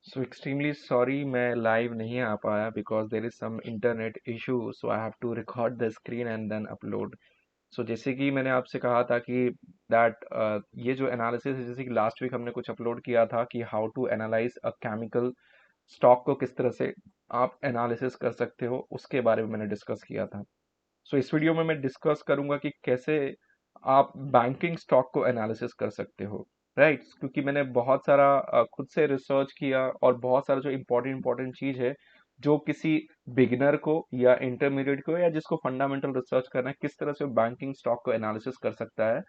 सो extremely sorry मैं live नहीं आ पाया because there is some internet issue so I have to record the screen and then upload. So जैसे कि मैंने आपसे कहा था कि दैट ये जो एनालिसिस है, जैसे कि लास्ट वीक हमने कुछ अपलोड किया था कि how to analyse a chemical stock को किस तरह से आप एनालिसिस कर सकते हो उसके बारे में मैंने डिस्कस किया था। सो इस वीडियो में मैं डिस्कस करूंगा कि कैसे आप बैंकिंग स्टॉक को एनालिसिस कर सकते हो। राइट क्योंकि मैंने बहुत सारा खुद से रिसर्च किया और बहुत सारा जो इम्पोर्टेंट चीज़ है जो किसी बिगिनर को या इंटरमीडिएट को या जिसको फंडामेंटल रिसर्च करना है किस तरह से बैंकिंग स्टॉक को एनालिसिस कर सकता है,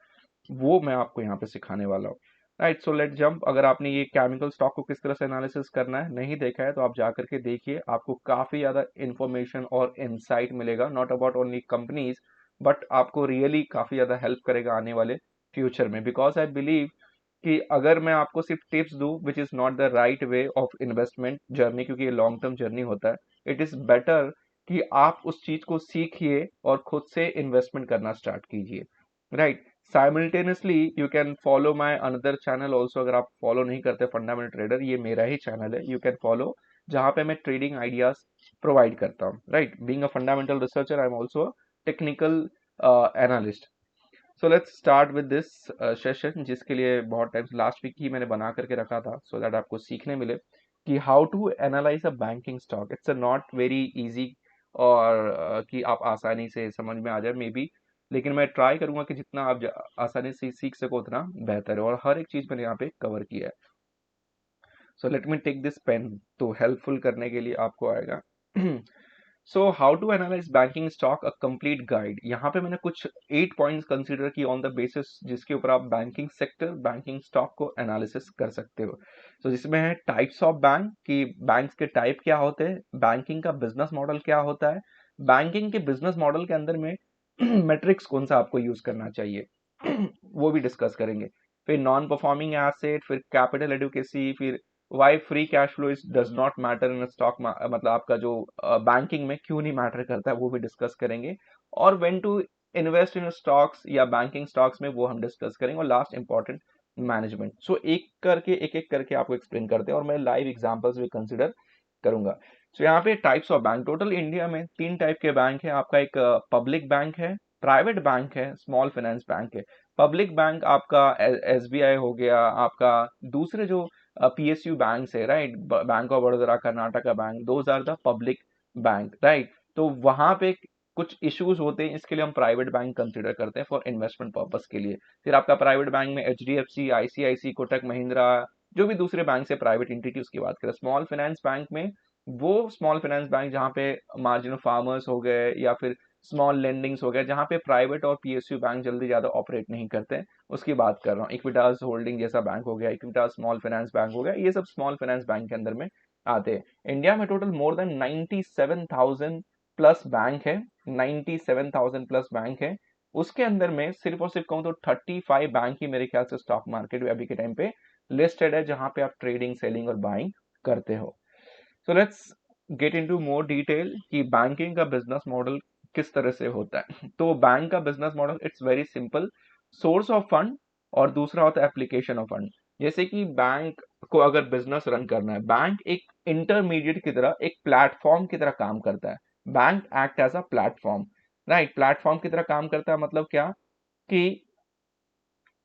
वो मैं आपको यहाँ पे सिखाने वाला हूँ। Right so let jump. अगर आपने ये केमिकल स्टॉक को किस तरह से एनालिसिस करना है नहीं देखा है तो आप जा करके देखिए, आपको काफ़ी ज़्यादा इन्फॉर्मेशन और इंसाइट मिलेगा, not about only companies but आपको रियली काफ़ी ज़्यादा हेल्प करेगा आने वाले फ्यूचर में। बिकॉज आई बिलीव कि अगर मैं आपको सिर्फ टिप्स दूं which is not the right way of investment journey, क्योंकि ये लॉन्ग टर्म जर्नी होता है, इट इज़ बेटर कि आप उस चीज़ को सीखिए और खुद से इन्वेस्टमेंट करना स्टार्ट कीजिए। Right simultaneously you can follow my another channel also. अगर आप फॉलो नहीं करते फंडामेंटल ट्रेडर, ये मेरा ही चैनल है, यू कैन फॉलो, जहाँ पे मैं ट्रेडिंग आइडियाज प्रोवाइड करता हूँ। Right being a fundamental researcher I am also technical analyst. So let's start with this session, जिसके लिए बहुत टाइम लास्ट वीक ही मैंने बना करके रखा था सो दैट आपको सीखने मिले कि how to analyse a banking stock. It's not very easy और कि आप आसानी से समझ में आ जाए मे बी, लेकिन मैं ट्राई करूंगा कि जितना आप आसानी से सीख सको उतना बेहतर है, और हर एक चीज़ मैंने यहाँ पे कवर किया है। So let me take this pen, तो हेल्पफुल करने के लिए आपको आएगा। So how to analyse banking stock a complete guide. यहाँ पे मैंने कुछ 8 पॉइंट्स कंसीडर किए ऑन द बेसिस जिसके ऊपर आप बैंकिंग सेक्टर बैंकिंग स्टॉक को एनालिसिस कर सकते हो। तो जिसमें है टाइप्स ऑफ बैंक, कि बैंक्स के टाइप क्या होते हैं, बैंकिंग का बिजनेस मॉडल क्या होता है, बैंकिंग के बिजनेस मॉडल के अंदर में मेट्रिक्स कौन सा आपको यूज करना चाहिए वो भी डिस्कस करेंगे। फिर नॉन परफॉर्मिंग एसेट, फिर कैपिटल एडुकेसी, फिर why free cash flow is does not matter in stock, मतलब आपका जो बैंकिंग में क्यों नहीं मैटर करता है वो भी डिस्कस करेंगे। और when to invest in stocks या बैंकिंग स्टॉक्स में वो हम डिस्कस करेंगे। और लास्ट इंपॉर्टेंट मैनेजमेंट। सो एक एक करके आपको एक्सप्लेन करते हैं और मैं लाइव एग्जांपल्स भी कंसिडर करूंगा। सो यहाँ पे types of bank, total India में 3 टाइप के बैंक है। आपका एक पब्लिक बैंक है, प्राइवेट बैंक है, स्मॉल फाइनेंस बैंक है। पब्लिक बैंक आपका एसबीआई हो गया, आपका दूसरे जो PSU बैंक है, right, bank of Baroda, Karnataka bank, those are the public bank, right. तो वहां पे कुछ इश्यूज होते हैं, इसके लिए हम प्राइवेट बैंक कंसिडर करते हैं फॉर इन्वेस्टमेंट पर्पस के लिए। फिर आपका प्राइवेट बैंक में HDFC, ICICI, कोटक महिंद्रा, जो भी दूसरे बैंक से प्राइवेट एंटिटी उसकी बात करें। स्मॉल फाइनेंस बैंक में वो स्मॉल फाइनेंस बैंक जहाँ पे मार्जिनल फार्मर्स हो गए या फिर स्मॉल लेंडिंग्स हो गए, जहाँ पे प्राइवेट और PSU बैंक जल्दी ज्यादा ऑपरेट नहीं करते, उसकी बात कर रहा हूँ। इक्विटास होल्डिंग जैसा बैंक हो गया, इक्विटास स्मॉल फाइनेंस बैंक हो गया, ये सब स्मॉल फाइनेंस बैंक के अंदर में आते हैं। इंडिया में total more than 97,000 plus bank है, 97,000 प्लस बैंक है। उसके अंदर में सिर्फ और सिर्फ कहूँ तो 35 बैंक ही मेरे ख्याल से स्टॉक मार्केट में अभी के टाइम पे लिस्टेड है, जहां पे आप ट्रेडिंग सेलिंग और बाइंग करते हो। So let's get into more detail कि बैंकिंग का बिजनेस मॉडल किस तरह से होता है। तो बैंक का business model it's very simple, source of fund और दूसरा होता है एप्लीकेशन ऑफ फंड। जैसे कि बैंक को अगर बिजनेस रन करना है, बैंक एक इंटरमीडिएट की तरह, एक प्लेटफॉर्म की तरह काम करता है। Bank act as a platform, right, platform की तरह काम करता है। मतलब क्या कि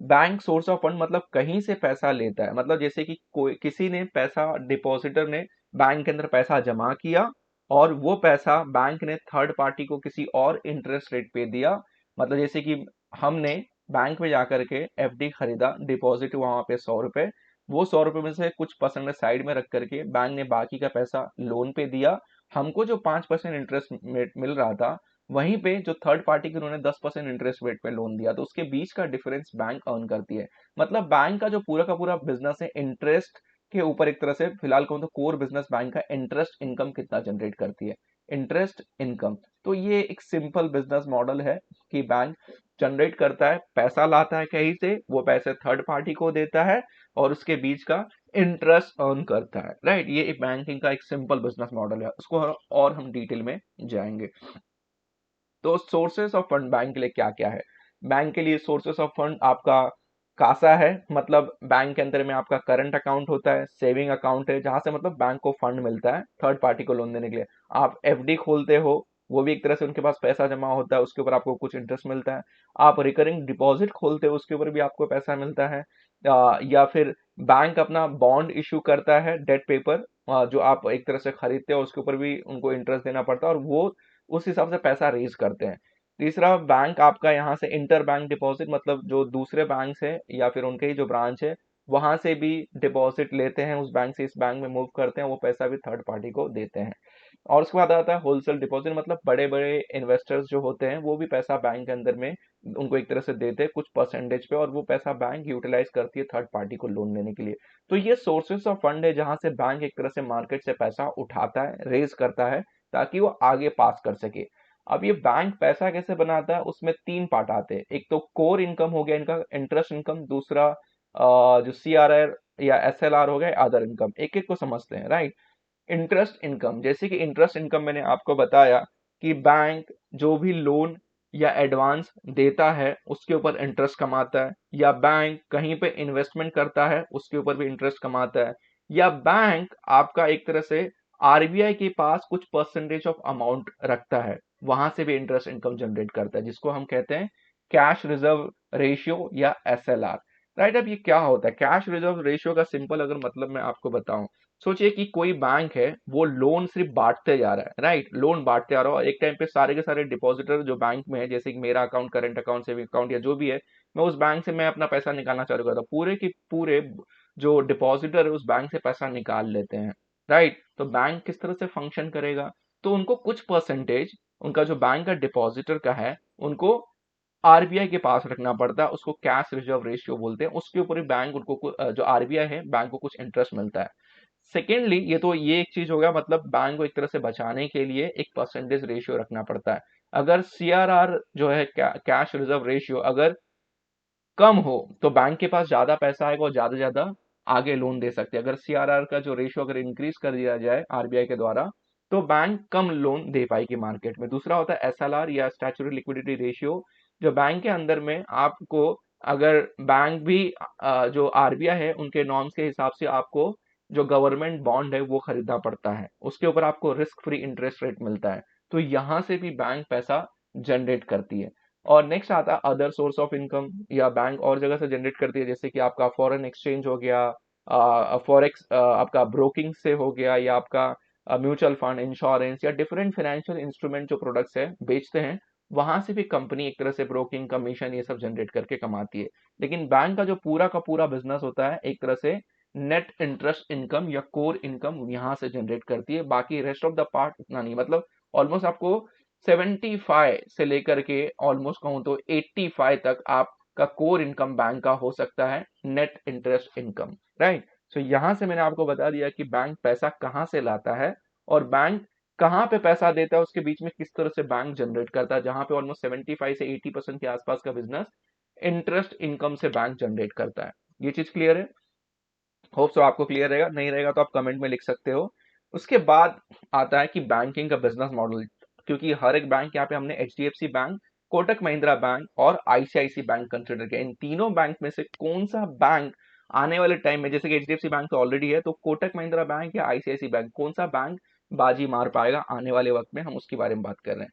बैंक सोर्स ऑफ फंड मतलब कहीं से पैसा लेता है, मतलब जैसे कि कोई किसी ने पैसा, डिपॉजिटर ने बैंक के अंदर पैसा जमा किया और वो पैसा बैंक ने थर्ड पार्टी को किसी और इंटरेस्ट रेट पे दिया। मतलब जैसे कि हमने बैंक में जाकर के FD खरीदा, डिपॉजिट वहां पे 100 रुपए, वो 100 रुपए में से कुछ परसेंट साइड में रख करके बैंक ने बाकी का पैसा लोन पे दिया। हमको जो 5% इंटरेस्ट मिल रहा था, वहीं पे जो थर्ड पार्टी के उन्होंने 10% इंटरेस्ट रेट पे लोन दिया, तो उसके बीच का डिफरेंस बैंक अर्न करती है। मतलब बैंक का जो पूरा का पूरा बिजनेस है इंटरेस्ट के ऊपर, एक तरह से फिलहाल कहूँ तो कोर बिजनेस बैंक का इंटरेस्ट इनकम कितना जनरेट करती है, इंटरेस्ट इनकम। तो ये एक सिंपल बिजनेस मॉडल है कि बैंक जनरेट करता है, पैसा लाता है कहीं से, वो पैसे थर्ड पार्टी को देता है और उसके बीच का इंटरेस्ट अर्न करता है, राइट। ये एक बैंकिंग का एक सिंपल बिजनेस मॉडल है, उसको और हम डिटेल में जाएंगे। तो सोर्सेस ऑफ फंड बैंक के लिए क्या क्या है। बैंक के लिए सोर्सेस ऑफ फंड आपका कासा है, मतलब बैंक के अंदर में आपका करंट अकाउंट होता है, सेविंग अकाउंट है जहां से मतलब बैंक को फंड मिलता है थर्ड पार्टी को लोन देने के लिए। आप एफडी खोलते हो, वो भी एक तरह से उनके पास पैसा जमा होता है, उसके ऊपर आपको कुछ इंटरेस्ट मिलता है। आप रिकरिंग डिपॉजिट खोलते हो, उसके ऊपर भी आपको पैसा मिलता है। या फिर बैंक अपना बॉन्ड इशू करता है, डेट पेपर, जो आप एक तरह से खरीदते हो, उसके ऊपर भी उनको इंटरेस्ट देना पड़ता है और वो उस हिसाब से पैसा रेज करते हैं। तीसरा, बैंक आपका यहाँ से इंटर बैंक डिपॉजिट, मतलब जो दूसरे बैंक है या फिर उनके ही जो ब्रांच है वहां से भी डिपॉजिट लेते हैं, उस बैंक से इस बैंक में मूव करते हैं, वो पैसा भी थर्ड पार्टी को देते हैं। और उसके बाद आता है होलसेल डिपॉजिट, मतलब बड़े बड़े इन्वेस्टर्स जो होते हैं वो भी पैसा बैंक के अंदर में उनको एक तरह से देते हैं कुछ परसेंटेज पे, और वो पैसा बैंक यूटिलाइज करती है थर्ड पार्टी को लोन देने के लिए। तो ये सोर्सेस ऑफ फंड है जहां से बैंक एक तरह से मार्केट से पैसा उठाता है, रेज करता है, ताकि वो आगे पास कर सके। अब ये बैंक पैसा कैसे बनाता है, उसमें तीन पार्ट आते हैं। एक तो कोर इनकम हो गया इनका, इंटरेस्ट इनकम। दूसरा जो सीआरआर या एसएलआर हो गया, अदर इनकम। एक एक को समझते हैं, राइट। इंटरेस्ट इनकम, जैसे कि इंटरेस्ट इनकम मैंने आपको बताया कि बैंक जो भी लोन या एडवांस देता है उसके ऊपर इंटरेस्ट कमाता है, या बैंक कहीं पे इन्वेस्टमेंट करता है उसके ऊपर भी इंटरेस्ट कमाता है, या बैंक आपका एक तरह से आरबीआई के पास कुछ परसेंटेज ऑफ अमाउंट रखता है, वहां से भी इंटरेस्ट इनकम जनरेट करता है, जिसको हम कहते हैं कैश रिजर्व रेशियो या एसएलआर। राइट। अब ये क्या होता है कैश रिजर्व रेशियो का? सिंपल अगर मतलब मैं आपको बताऊं, सोचिए कि कोई बैंक है, वो लोन सिर्फ बांटते जा रहा है, राइट, लोन बांटते आ रहा है। एक टाइम पे सारे के सारे डिपॉजिटर जो बैंक में है, जैसे कि मेरा account, current account, saving account या जो भी है, मैं उस बैंक से मैं अपना पैसा निकालना चालू करता हूँ, पूरे की पूरे जो डिपॉजिटर है उस बैंक से पैसा निकाल लेते हैं, राइट। तो बैंक किस तरह से फंक्शन करेगा? तो उनको कुछ परसेंटेज, उनका जो बैंक का डिपॉजिटर का है, उनको आरबीआई के पास रखना पड़ता है, उसको कैश रिजर्व रेशियो बोलते हैं। उसके ऊपर ही बैंक उनको जो आरबीआई है, बैंक को कुछ इंटरेस्ट मिलता है। सेकेंडली, ये एक चीज हो गया, मतलब बैंक को एक तरह से बचाने के लिए एक परसेंटेज रेशियो रखना पड़ता है। अगर सीआरआर जो है, कैश रिजर्व रेशियो, अगर कम हो तो बैंक के पास ज्यादा पैसा आएगा और ज्यादा ज्यादा आगे लोन दे सकते हैं। अगर सीआरआर का जो रेशियो अगर इंक्रीज कर दिया जाए आरबीआई के द्वारा, तो बैंक कम लोन दे पाएगी मार्केट में। दूसरा होता है एसएलआर या स्टैट्यूटरी लिक्विडिटी रेशियो, जो बैंक के अंदर में आपको, अगर बैंक भी जो आरबीआई है उनके नॉर्म्स के हिसाब से आपको जो गवर्नमेंट बॉन्ड है वो खरीदना पड़ता है, उसके ऊपर आपको रिस्क फ्री इंटरेस्ट रेट मिलता है। तो यहां से भी बैंक पैसा जनरेट करती है। और नेक्स्ट आता है अदर सोर्स ऑफ इनकम, या बैंक और जगह से जनरेट करती है, जैसे कि आपका फॉरेन एक्सचेंज हो गया, फॉरेक्स आपका ब्रोकिंग से हो गया, या आपका म्यूचुअल फंड, इंश्योरेंस या डिफरेंट फाइनेंशियल इंस्ट्रूमेंट जो प्रोडक्ट्स है बेचते हैं, वहां से भी कंपनी एक तरह से ब्रोकिंग कमीशन ये सब जनरेट करके कमाती है। लेकिन बैंक का पूरा बिजनेस होता है एक तरह से नेट इंटरेस्ट इनकम या कोर इनकम यहां से जनरेट करती है, बाकी रेस्ट ऑफ द पार्ट उतना नहीं। मतलब ऑलमोस्ट आपको 75 से लेकर के ऑलमोस्ट कहूं तो 85 तक आपका कोर इनकम बैंक का हो सकता है net interest income, right. So यहां से मैंने आपको बता दिया कि बैंक पैसा कहां से लाता है और बैंक कहां पे पैसा देता है, उसके बीच में किस तरह से बैंक जनरेट करता है, जहां पे ऑलमोस्ट 75 से 80% के आसपास का बिजनेस इंटरेस्ट इनकम से बैंक जनरेट करता है। ये चीज क्लियर है? होप सो आपको क्लियर रहेगा, नहीं रहेगा तो आप कमेंट में लिख सकते हो। उसके बाद आता है कि बैंकिंग का बिजनेस मॉडल, क्योंकि हर एक बैंक, यहाँ पे हमने HDFC bank, Kotak Mahindra bank और आईसीआईसी बैंक कंसिडर किया। इन तीनों बैंक में से कौन सा बैंक आने वाले टाइम में, जैसे कि एचडीएफसी बैंक तो ऑलरेडी है, तो कोटक महिंद्रा बैंक या आईसीआईसी बैंक, कौन सा बैंक बाजी मार पाएगा आने वाले वक्त में, हम उसके बारे में बात कर रहे हैं।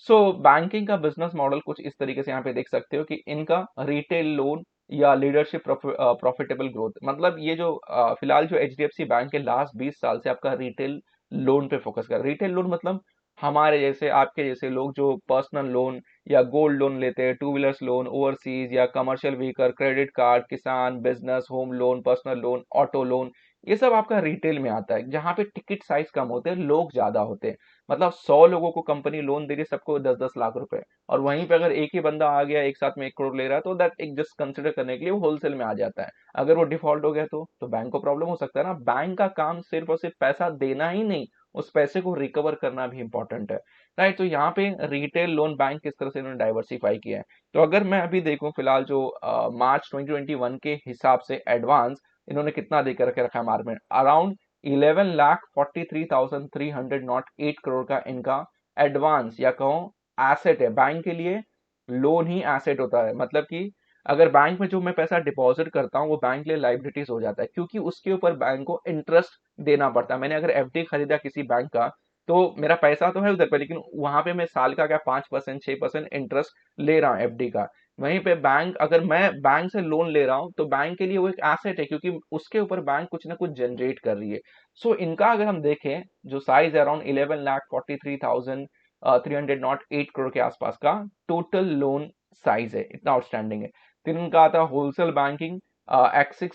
सो बैंकिंग का बिजनेस मॉडल कुछ इस तरीके से यहाँ पे देख सकते हो कि इनका रिटेल लोन या लीडरशिप प्रॉफिटेबल ग्रोथ, मतलब ये जो फिलहाल जो एचडीएफसी बैंक है लास्ट 20 साल से आपका रिटेल लोन पे फोकस कर रहा है। रिटेल लोन मतलब हमारे जैसे, आपके जैसे लोग जो पर्सनल लोन या गोल्ड लोन लेते हैं, टू व्हीलर्स लोन, ओवरसीज या कमर्शियल व्हीकल, क्रेडिट कार्ड, किसान, business, home loan, personal loan, auto loan, ये सब आपका रिटेल में आता है, जहां पे टिकट साइज कम होते हैं, लोग ज्यादा होते हैं। मतलब 100 लोगों को कंपनी लोन दे रही है, सबको 10-10 लाख रुपए, और वहीं पे अगर एक ही बंदा आ गया एक साथ में 1 करोड़ ले रहा है, तो दैट एक जस्ट कंसिडर करने के लिए वो होलसेल में आ जाता है। अगर वो डिफॉल्ट हो गया तो बैंक को प्रॉब्लम हो सकता है ना। बैंक का काम सिर्फ और सिर्फ पैसा देना ही नहीं, उस पैसे को रिकवर करना भी इंपॉर्टेंट है, राइट। तो यहाँ पे रिटेल लोन बैंक किस तरह से इन्होंने डाइवर्सिफाई किया है, तो अगर मैं अभी देखूं फिलहाल जो मार्च 2021 के हिसाब से एडवांस इन्होंने कितना दे करके रखा है मार्केट में, अराउंड 11,43,308 करोड़ का इनका एडवांस या कहो एसेट है। बैंक के लिए लोन ही एसेट होता है, मतलब कि अगर बैंक में जो मैं पैसा डिपॉजिट करता हूँ वो बैंक के लिए लाइबिलिटीज हो जाता है, क्योंकि उसके ऊपर बैंक को इंटरेस्ट देना पड़ता है। मैंने अगर एफडी खरीदा किसी बैंक का, तो मेरा पैसा तो है उधर पे, लेकिन वहां पे मैं साल का क्या 5% 6% इंटरेस्ट ले रहा हूँ एफडी का। वहीं पे बैंक, अगर मैं बैंक से लोन ले रहा हूँ तो बैंक के लिए वो एक एसेट है, क्योंकि उसके ऊपर बैंक कुछ ना कुछ जनरेट कर रही है। सो इनका अगर हम देखें, जो साइज है अराउंड 11,43,308 करोड़ के आसपास का टोटल लोन साइज है, इतना आउटस्टैंडिंग है। फिर इनका आता है होलसेल बैंकिंग, एक्सिस,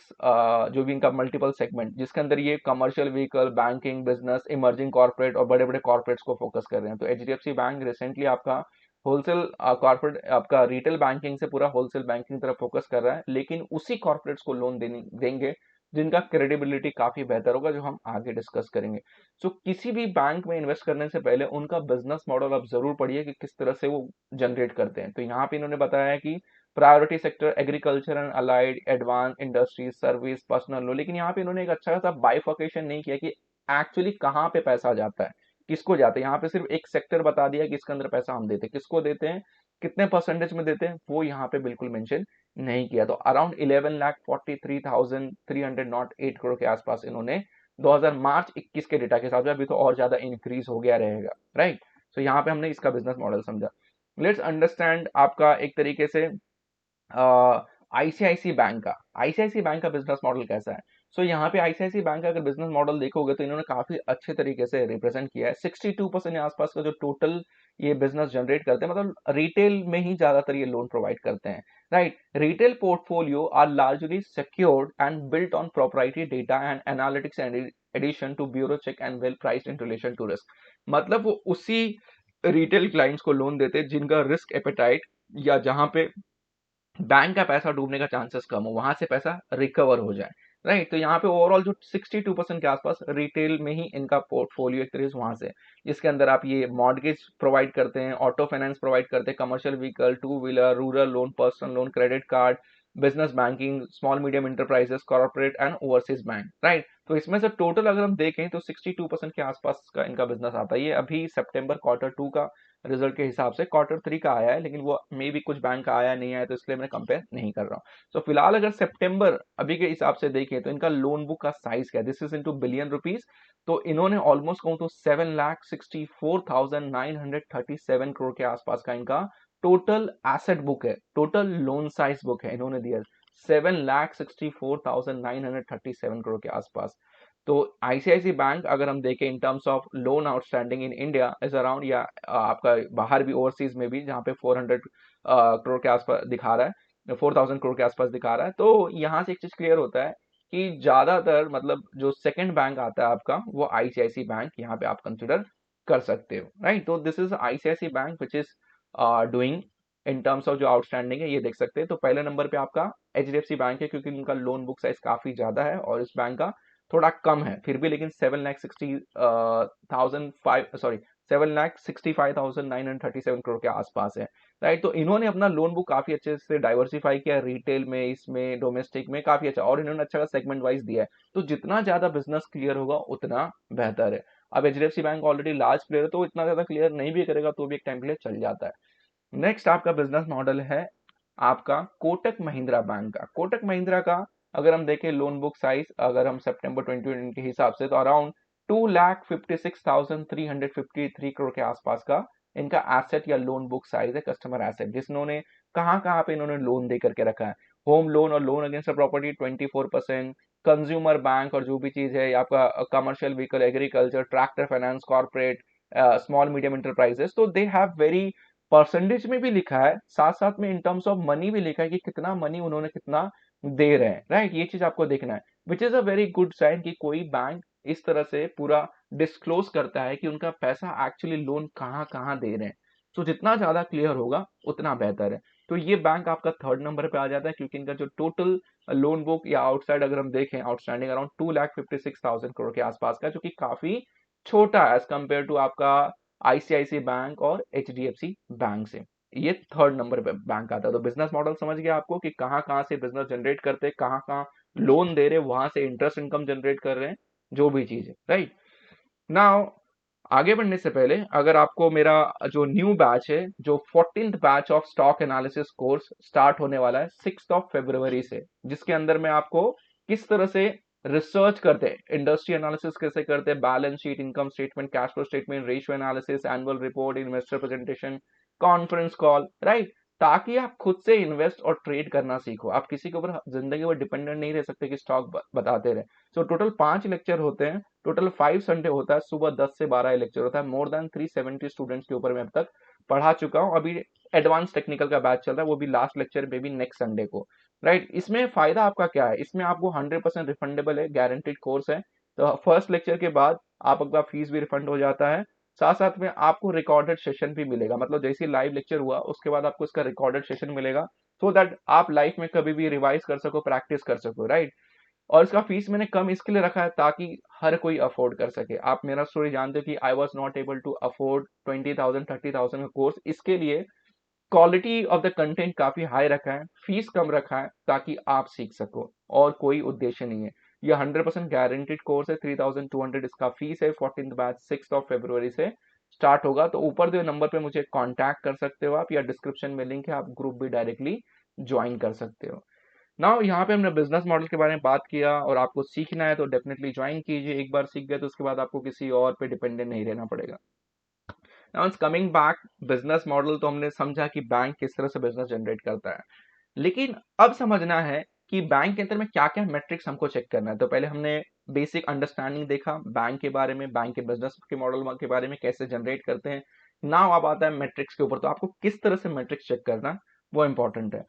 जो भी इनका मल्टीपल सेगमेंट, जिसके अंदर ये commercial vehicle, banking, business, emerging corporate और बड़े बड़े कॉर्पोरेट्स को फोकस कर रहे हैं। तो एचडीएफसी बैंक रिसेंटली आपका होलसेल कॉर्पोरेट, आपका रिटेल बैंकिंग से पूरा होलसेल बैंकिंग तरफ फोकस कर रहा है, लेकिन उसी कॉर्पोरेट्स को लोन देंगे जिनका क्रेडिबिलिटी काफी बेहतर होगा, जो हम आगे डिस्कस करेंगे। सो किसी भी बैंक में इन्वेस्ट करने से पहले उनका बिजनेस मॉडल आप जरूर पढ़िए कि किस तरह से वो जनरेट करते हैं। तो यहाँ पे इन्होंने बताया है कि priority sector agriculture and allied, advance industries, service, personal loan, लेकिन यहाँ पे इन्होंने एक अच्छा खासा बाइफर्केशन नहीं किया कि एक्चुअली कहाँ पे पैसा जाता है, किसको जाता है। यहाँ पे सिर्फ एक सेक्टर बता दिया कि इसके अंदर पैसा हम देते हैं, किसको देते हैं, कितने परसेंटेज में देते हैं, वो यहाँ पे बिल्कुल मेंशन नहीं किया। तो अराउंड 11,43,308 करोड़ के आसपास इन्होंने 2000 मार्च 21 के डेटा के हिसाब से, अभी तो और ज्यादा इंक्रीज हो गया रहेगा, राइट। तो यहाँ पे हमने इसका बिजनेस मॉडल समझा। लेट्स अंडरस्टैंड आपका एक तरीके से आईसीआईसी बैंक का, आईसीआईसी बैंक का बिजनेस मॉडल कैसा है। सो यहाँ पे आईसीआईसी बैंक का अगर बिजनेस मॉडल देखोगे तो इन्होंने काफी अच्छे तरीके से रिप्रेजेंट किया है। 62% आसपास का जो टोटल ये बिजनेस जनरेट करते हैं, मतलब रिटेल में ही ज्यादातर ये लोन प्रोवाइड करते हैं, right. Retail portfolio are largely secured and built on proprietary data and analytics and addition to bureau check and well priced in relation to risk। मतलब वो उसी रिटेल क्लाइंट्स को लोन देते हैं जिनका रिस्क एपेटाइट, या जहां पे बैंक का पैसा डूबने का चांसेस कम हो, वहां से पैसा रिकवर हो जाए, राइट। तो यहाँ पे ओवरऑल जो 62% के आसपास रिटेल में ही इनका पोर्टफोलियो एक तरीके से वहां से, जिसके अंदर आप ये मॉर्गेज प्रोवाइड करते हैं, ऑटो फाइनेंस प्रोवाइड करते हैं, commercial vehicle, two wheeler, rural loan, personal loan, credit card, business banking, small medium enterprises, corporate and overseas bank, right. तो इसमें से टोटल अगर हम देखें तो 62% के आसपास का इनका बिजनेस आता है। ये अभी सितंबर Q2 का रिजल्ट के हिसाब से Q3 का आया है, लेकिन वो मे भी कुछ बैंक का आया नहीं आया, तो इसलिए मैं कंपेयर नहीं कर रहा हूँ। तो फिलहाल अगर सितंबर अभी के हिसाब से देखें तो इनका लोन बुक का साइज क्या है, this is into billion rupees. तो इन्होंने ऑलमोस्ट कहूँ तो 7,64,937 करोड़ के आसपास का इनका टोटल एसेट बुक है, टोटल लोन साइज बुक है, इन्होंने दिया 7,64,937 करोड़ के आसपास। तो आईसीआईसी बैंक अगर हम देखें इन terms of loan outstanding in India is around, या आपका बाहर भी ओवरसीज में भी जहाँ पे 400 करोड़ के आसपास दिखा रहा है, 4,000 करोड़ के आसपास दिखा रहा है। तो यहाँ से एक चीज क्लियर होता है कि ज्यादातर मतलब जो सेकंड बैंक आता है आपका वो आईसीआईसी बैंक यहाँ पे आप कंसिडर कर सकते हो, राइट। तो this is ICICI bank which is doing in terms of जो आउटस्टैंडिंग है, ये देख सकते हैं। तो पहले नंबर पे आपका एचडीएफसी बैंक है, क्योंकि उनका लोन बुक साइज काफी ज्यादा है और इस बैंक का थोड़ा कम है फिर भी, लेकिन 7,65,937 करोड़ के आसपास है, राइट। तो इन्होंने अपना लोन बुक काफी अच्छे से डाइवर्सिफाई किया, रिटेल में, इसमें, डोमेस्टिक में काफी अच्छा, और इन्होंने अच्छा सेगमेंट वाइज दिया है। तो जितना ज्यादा बिजनेस क्लियर होगा उतना बेहतर है। अब HDFC bank already large player है, तो इतना ज्यादा क्लियर नहीं भी करेगा तो भी एक टाइम के लिए चल जाता है। नेक्स्ट आपका बिजनेस मॉडल है आपका कोटक महिंद्रा बैंक का। कोटक महिंद्रा का अगर हम देखें लोन बुक साइज, अगर हम सितंबर 2020 के हिसाब से, तो अराउंड 2,56,353 करोड़ के आसपास का इनका एसेट या लोन बुक साइज है, कस्टमर एसेट, जिसने कहाँ कहाँ पे इन्होंने लोन दे करके रखा है। होम लोन और loan against property 24%, consumer bank और जो भी चीज है आपका commercial vehicle, agriculture, tractor finance, corporate, small medium enterprises. तो दे हैव वेरी परसेंटेज में भी लिखा है, साथ साथ में इन टर्म्स ऑफ मनी भी लिखा है कि कितना मनी उन्होंने कितना दे रहे हैं, राइट। ये चीज आपको देखना है, which is a very good sign कि कोई बैंक इस तरह से पूरा डिस्क्लोज करता है कि उनका पैसा एक्चुअली लोन कहाँ कहाँ दे रहे हैं। तो जितना ज्यादा क्लियर होगा उतना बेहतर है। तो ये बैंक आपका थर्ड नंबर पे आ जाता है, क्योंकि इनका जो टोटल लोन बुक या आउटसाइड अगर हम देखें आउटस्टैंडिंग अराउंड 2,56,000 करोड़ के आसपास का, जो कि काफी छोटा है एज कम्पेयर टू आपका आईसीआईसी बैंक और एचडीएफसी बैंक से। ये थर्ड नंबर पे बैंक आता है। तो बिजनेस मॉडल समझ गया आपको कि कहाँ कहाँ से बिजनेस जनरेट करते हैं, कहाँ कहाँ लोन दे रहे हैं, वहां से इंटरेस्ट इनकम जनरेट कर रहे हैं, जो भी चीज है, राइट। नाउ आगे बढ़ने से पहले अगर आपको मेरा जो न्यू बैच है, जो 14th batch of stock analysis course start होने वाला है 6 फरवरी से, जिसके अंदर मैं आपको किस तरह से रिसर्च करते हैं, इंडस्ट्री एनालिसिस कैसे करते हैं, balance sheet, income statement, cash flow statement, ratio analysis, annual report, investor presentation, conference call, right, ताकि आप खुद से इन्वेस्ट और ट्रेड करना सीखो। आप किसी के ऊपर जिंदगी भर डिपेंडेंट नहीं रह सकते कि स्टॉक बताते रहे। सो टोटल 5 लेक्चर होते हैं, टोटल 5 संडे होता है, सुबह 10 से 12 लेक्चर होता है। मोर देन 370 स्टूडेंट्स के ऊपर मैं अब तक पढ़ा चुका हूँ। अभी एडवांस टेक्निकल का बैच चल रहा है, वो भी लास्ट लेक्चर में भी नेक्स्ट संडे को, राइट। इसमें फायदा आपका क्या है, इसमें आपको 100% रिफंडेबल है, गारंटेड कोर्स है। तो फर्स्ट लेक्चर के बाद आपका फीस भी रिफंड हो जाता है, साथ साथ में आपको रिकॉर्डेड सेशन भी मिलेगा। मतलब जैसे लाइव लेक्चर हुआ उसके बाद आपको इसका रिकॉर्डेड सेशन मिलेगा, सो दैट आप लाइफ में कभी भी रिवाइज कर सको, प्रैक्टिस कर सको, राइट। और इसका फीस मैंने कम इसके लिए रखा है ताकि हर कोई अफोर्ड कर सके। आप मेरा स्टोरी जानते हो कि I was not able to afford 20,000 30,000 का कोर्स, इसके लिए क्वालिटी ऑफ द कंटेंट काफी हाई रखा है, फीस कम रखा है ताकि आप सीख सको, और कोई उद्देश्य नहीं है। ये 100% गारंटेड कोर्स है, 3,200 इसका फीस है। 14th बैच 6 फरवरी से स्टार्ट होगा। तो ऊपर जो नंबर पे मुझे कांटेक्ट कर सकते हो आप, या डिस्क्रिप्शन में लिंक है, आप ग्रुप भी डायरेक्टली ज्वाइन कर सकते हो। नाउ यहाँ पे हमने बिजनेस मॉडल के बारे में बात किया, और आपको सीखना है तो डेफिनेटली ज्वाइन कीजिए। एक बार सीख गए तो उसके बाद आपको किसी और पे डिपेंडेंट नहीं रहना पड़ेगा। Now it's coming back, business model तो हमने समझा कि बैंक किस तरह से बिजनेस जनरेट करता है, लेकिन अब समझना है कि बैंक के अंदर में क्या क्या मैट्रिक्स हमको चेक करना है। तो पहले हमने बेसिक अंडरस्टैंडिंग देखा बैंक के बारे में, बैंक के बिजनेस के मॉडल के बारे में, कैसे जनरेट करते हैं। नाउ अब आता है मैट्रिक्स के ऊपर, तो आपको किस तरह से मैट्रिक्स चेक करना वो इंपॉर्टेंट है।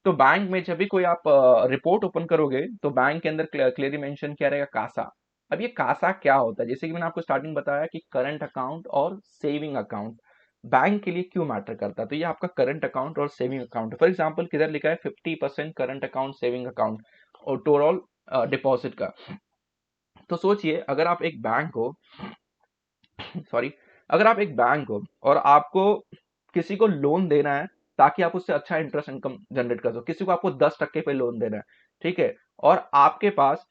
तो बैंक में जब भी कोई आप रिपोर्ट ओपन करोगे तो बैंक के अंदर क्लियरली मेंशन किया रहेगा कासा। अब ये कासा क्या होता है, जैसे कि मैंने आपको स्टार्टिंग बताया कि करंट अकाउंट और सेविंग अकाउंट बैंक के लिए क्यों मैटर करता है। तो ये आपका करंट अकाउंट और सेविंग अकाउंट है। फॉर एग्जाम्पल किधर लिखा है 50% करंट अकाउंट सेविंग अकाउंट और टोटल डिपॉजिट का। तो सोचिए अगर आप एक बैंक हो सॉरी, अगर आप एक बैंक हो और आपको किसी को लोन देना है ताकि आप उससे अच्छा इंटरेस्ट इनकम जनरेट कर सको, किसी को आपको 10% पे लोन देना है, ठीक है, और आपके पास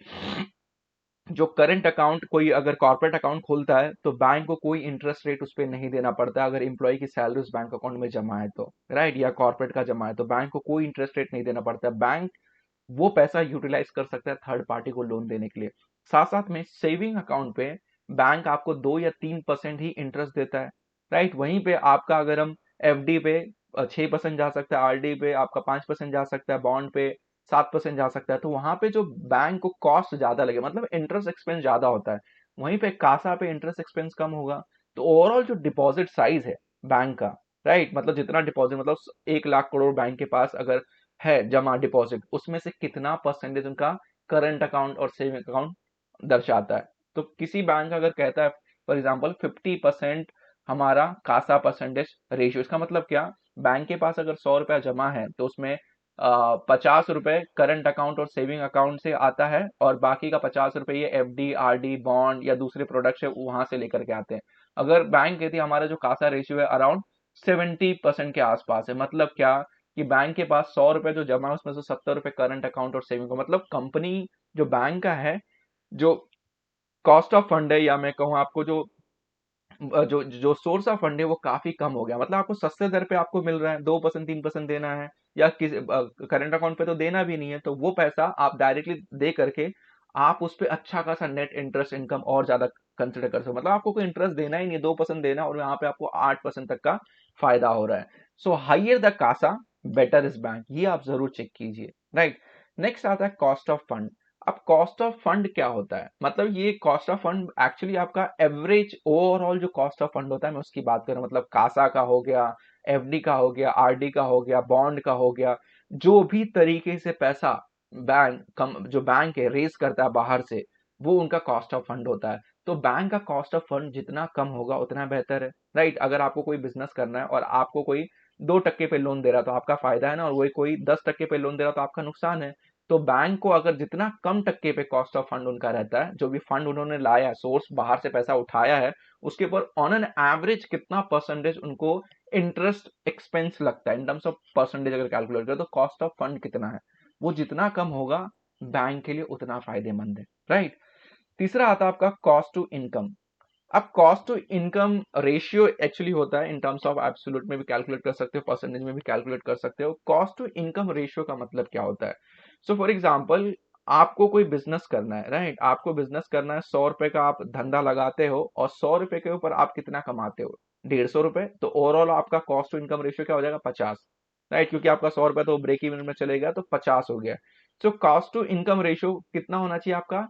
जो करंट अकाउंट, कोई अगर कॉर्पोरेट अकाउंट खोलता है तो बैंक को कोई इंटरेस्ट रेट उस पर नहीं देना पड़ता अगर एम्प्लॉय की सैलरी उस बैंक अकाउंट में जमा है तो, राइट, या कॉर्पोरेट का जमा है तो बैंक को कोई इंटरेस्ट रेट नहीं देना पड़ता। बैंक वो पैसा यूटिलाइज कर सकता है थर्ड पार्टी को लोन देने के लिए। साथ साथ में सेविंग अकाउंट पे बैंक आपको 2 या 3% ही इंटरेस्ट देता है, राइट। वहीं पे आपका अगर हम एफडी पे 6% जा सकता है, आरडी पे आपका 5% जा सकता है, बॉन्ड पे 7% जा सकता है। तो वहां पे जो बैंक को कॉस्ट ज्यादा लगे, मतलब इंटरेस्ट एक्सपेंस ज्यादा होता है, वहीं पे कासा पे इंटरेस्ट एक्सपेंस कम होगा। तो ओवरऑल जो डिपॉजिट साइज है बैंक का, राइट, मतलब जितना डिपॉजिट, मतलब 1 लाख करोड़ बैंक के पास अगर है जमा डिपॉजिट, उसमें से कितना परसेंटेज उनका करंट अकाउंट और सेविंग अकाउंट दर्शाता है। तो किसी बैंक अगर कहता है फॉर एग्जाम्पल 50% हमारा कासा परसेंटेज रेशियो, इसका मतलब क्या, बैंक के पास अगर 100 रुपया जमा है तो उसमें 50 रुपए करंट अकाउंट और सेविंग अकाउंट से आता है, और बाकी का 50 रुपए ये एफडी, आरडी, बॉन्ड या दूसरे प्रोडक्ट है वहां से लेकर के आते हैं। अगर बैंक कहती है हमारा जो कासा रेशियो है अराउंड 70% के आसपास है, मतलब क्या कि बैंक के पास 100 रुपए जो जमा है उसमें से 70 रुपए करंट अकाउंट और सेविंग को, मतलब कंपनी जो बैंक का है, जो कॉस्ट ऑफ फंड है, या मैं कहूँ आपको जो जो जो सोर्स ऑफ फंड है वो काफी कम हो गया। मतलब आपको सस्ते दर पे आपको मिल रहा है, 2% 3% देना है, या किस करंट अकाउंट पे तो देना भी नहीं है, तो वो पैसा आप डायरेक्टली दे करके आप उस पर अच्छा खासा नेट इंटरेस्ट इनकम और ज्यादा कंसिडर कर सकते हो। मतलब आपको कोई इंटरेस्ट देना ही नहीं, 2% देना, और यहाँ पे आपको 8% तक का फायदा हो रहा है। So higher the CASA better is bank, ये आप जरूर चेक कीजिए, राइट। नेक्स्ट आता है कॉस्ट ऑफ फंड। अब कॉस्ट ऑफ फंड क्या होता है, मतलब ये कॉस्ट ऑफ फंड एक्चुअली आपका एवरेज ओवरऑल जो कॉस्ट ऑफ फंड होता है मैं उसकी बात कर रहा हूँ। मतलब कासा का हो गया, एफडी का हो गया, आरडी का हो गया, बॉन्ड का हो गया, जो भी तरीके से पैसा बैंक कम जो बैंक है रेज करता है बाहर से, वो उनका कॉस्ट ऑफ फंड होता है। तो बैंक का कॉस्ट ऑफ फंड जितना कम होगा उतना बेहतर है, राइट। अगर आपको कोई बिजनेस करना है और आपको कोई 2% पे लोन दे रहा तो आपका फायदा है ना, और वही कोई 10% पे लोन दे रहा तो आपका नुकसान है। तो बैंक को अगर जितना कम टक्के पे कॉस्ट ऑफ फंड उनका रहता है, जो भी फंड उन्होंने लाया है, सोर्स बाहर से पैसा उठाया है, उसके ऊपर ऑन एन एवरेज कितना परसेंटेज उनको इंटरेस्ट एक्सपेंस लगता है, इन टर्म्स ऑफ परसेंटेज अगर कैलकुलेट करें तो कॉस्ट ऑफ फंड कितना है, वो जितना कम होगा बैंक के लिए उतना फायदेमंद है, राइट। तीसरा आता है आपका कॉस्ट टू इनकम। अब cost to income ratio actually होता है इन टर्म्स ऑफ एब्सोल्यूट में भी कैलकुलेट कर सकते हो, परसेंटेज में भी कैलकुलेट कर सकते हो। कॉस्ट टू इनकम रेशियो का मतलब क्या होता है? सो फॉर एग्जांपल, आपको कोई बिजनेस करना है, राइट? आपको बिजनेस करना है, 100 रुपए का आप धंधा लगाते हो और 100 रुपए के ऊपर आप कितना कमाते हो? 150 रुपए। तो ओवरऑल आपका कॉस्ट टू इनकम रेशियो क्या हो जाएगा? 50, राइट? क्योंकि आपका 100 रुपए तो ब्रेक इवन में चलेगा, तो 50 हो गया। तो कॉस्ट टू इनकम रेशियो कितना होना चाहिए आपका?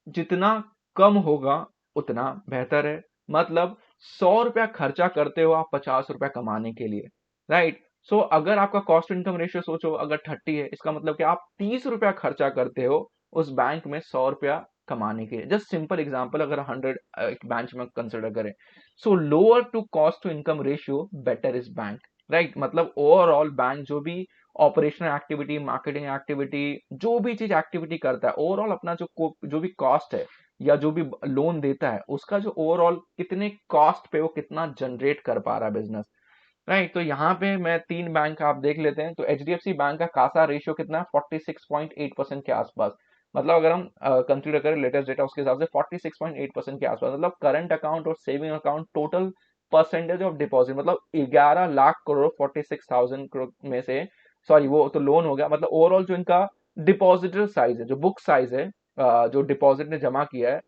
जितना कम होगा उतना बेहतर है। मतलब 100 रुपया खर्चा करते हो आप 50 रुपया कमाने के लिए, राइट? सो अगर आपका कॉस्ट इनकम रेशियो सोचो अगर 30 है, इसका मतलब कि आप 30 रुपया खर्चा करते हो उस बैंक में 100 रुपया कमाने के लिए। जस्ट सिंपल एग्जांपल, अगर 100 एक बेंच में कंसिडर करें, so lower to cost to income ratio better is bank, right? मतलब ओवरऑल बैंक जो भी ऑपरेशनल एक्टिविटी, मार्केटिंग एक्टिविटी, जो भी चीज एक्टिविटी करता है, ओवरऑल अपना जो भी कॉस्ट है या जो भी लोन देता है, उसका जो ओवरऑल कितने कॉस्ट पे वो कितना जनरेट कर पा रहा है बिजनेस, राइट? तो यहाँ पे मैं 3 बैंक आप देख लेते हैं। तो एचडीएफसी बैंक का कासा रेशियो कितना है? 46.8% के आसपास। मतलब अगर हम कंसीडर करें लेटेस्ट डेटा, उसके हिसाब से 46.8% के आसपास। मतलब करंट अकाउंट और saving account total percentage of deposit, मतलब 11 लाख करोड़, 46,000 करोड़ में से, सॉरी वो तो लोन हो गया, मतलब ओवरऑल जो इनका डिपॉजिटर साइज है, जो बुक साइज है, जो डिपॉजिट ने जमा किया है,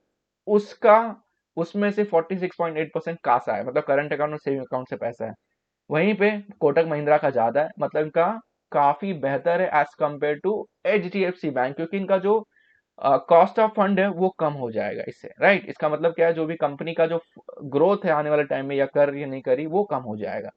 उसका उसमें से 46.8% कासा है, मतलब करंट अकाउंट और सेविंग अकाउंट से पैसा है। वहीं पे कोटक महिंद्रा का ज्यादा है, मतलब इनका काफी बेहतर है as compare to HDFC bank, क्योंकि इनका जो कॉस्ट ऑफ फंड है वो कम हो जाएगा इससे, राइट? इसका मतलब क्या है? जो भी कंपनी का जो ग्रोथ है आने वाले टाइम में, या कर रही है नहीं करी, वो कम हो जाएगा।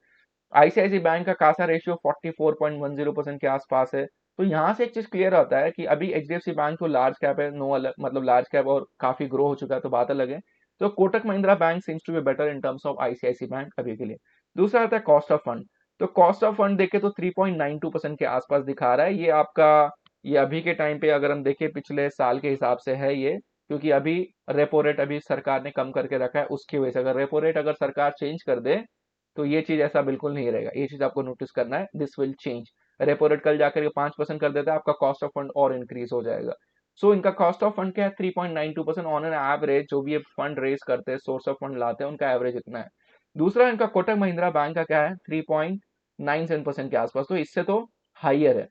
आईसीआईसी बैंक का कासा रेशियो 44.10% के आसपास है। तो यहाँ से एक चीज क्लियर होता है कि अभी एचडीएफसी बैंक तो लार्ज कैप है, नो अलग, मतलब लार्ज कैप और काफी ग्रो हो चुका है, तो बात अलग है। तो Kotak Mahindra bank seems to be better in terms of ICICI bank अभी के लिए। दूसरा आता है कॉस्ट ऑफ फंड। तो कॉस्ट ऑफ फंड देखे तो 3.92% के आसपास दिखा रहा है ये आपका। ये अभी के टाइम पे अगर हम देखें पिछले साल के हिसाब से है ये, क्योंकि अभी रेपो रेट अभी सरकार ने कम करके रखा है, उसकी वजह से अगर रेपो रेट अगर सरकार चेंज कर दे तो ये चीज ऐसा बिल्कुल नहीं रहेगा। ये चीज आपको नोटिस करना है, this will change. Repo rate कल जाकर के 5% कर देता है, आपका कॉस्ट ऑफ फंड और इंक्रीज हो जाएगा। सो इनका कॉस्ट ऑफ फंड क्या है? 3.92% ऑन एन एवरेज। जो भी ये फंड रेज करते हैं, सोर्स ऑफ फंड लाते हैं, उनका एवरेज इतना है। दूसरा इनका कोटक महिंद्रा बैंक का क्या है? 3.97% के आसपास, तो इससे तो हाइयर है।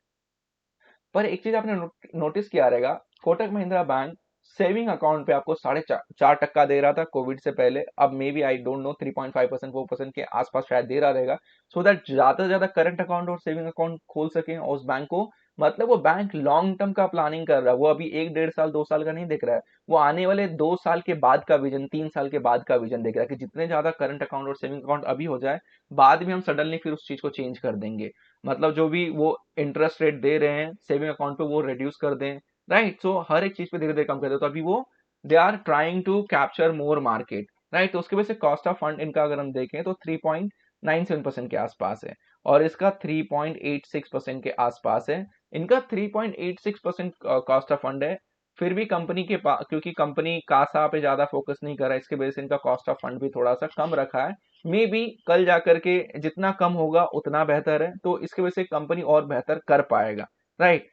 पर एक चीज आपने नोटिस किया रहेगा, Kotak Mahindra bank saving account पे आपको 4.5% दे रहा था कोविड से पहले। अब maybe I don't know 3.5% 4% के आसपास शायद दे रहा रहेगा, सो दैट ज्यादा से ज्यादा करंट अकाउंट और सेविंग अकाउंट खोल सके उस बैंक को। मतलब वो बैंक लॉन्ग टर्म का प्लानिंग कर रहा है, वो अभी 1 1.5 साल 2 साल का नहीं देख रहा है, वो आने वाले 2 साल के बाद का विजन, 3 साल के बाद का विजन देख रहा है कि जितने ज्यादा करंट अकाउंट और सेविंग अकाउंट अभी हो जाए, बाद में हम सडनली फिर उस चीज को चेंज कर देंगे। मतलब जो भी वो इंटरेस्ट रेट दे रहे हैं सेविंग अकाउंट पे, वो रिड्यूस कर दें, राइट? सो हर एक चीज पे धीरे धीरे कम कर दे, तो अभी वो they are trying to capture more market, right? तो उसके वजह से कॉस्ट ऑफ फंड इनका अगर हम देखें तो 3.97% के आसपास है, और इसका 3.86% के आसपास है। इनका 3.86% कॉस्ट ऑफ फंड है, फिर भी कंपनी के पास, क्योंकि कंपनी कासा पे ज्यादा फोकस नहीं कर रहा है, इसके वजह से इनका कॉस्ट ऑफ फंड भी थोड़ा सा कम रखा है। मे बी कल जाकर के जितना कम होगा उतना बेहतर है, तो इसकी वजह से कंपनी और बेहतर कर पाएगा, राइट?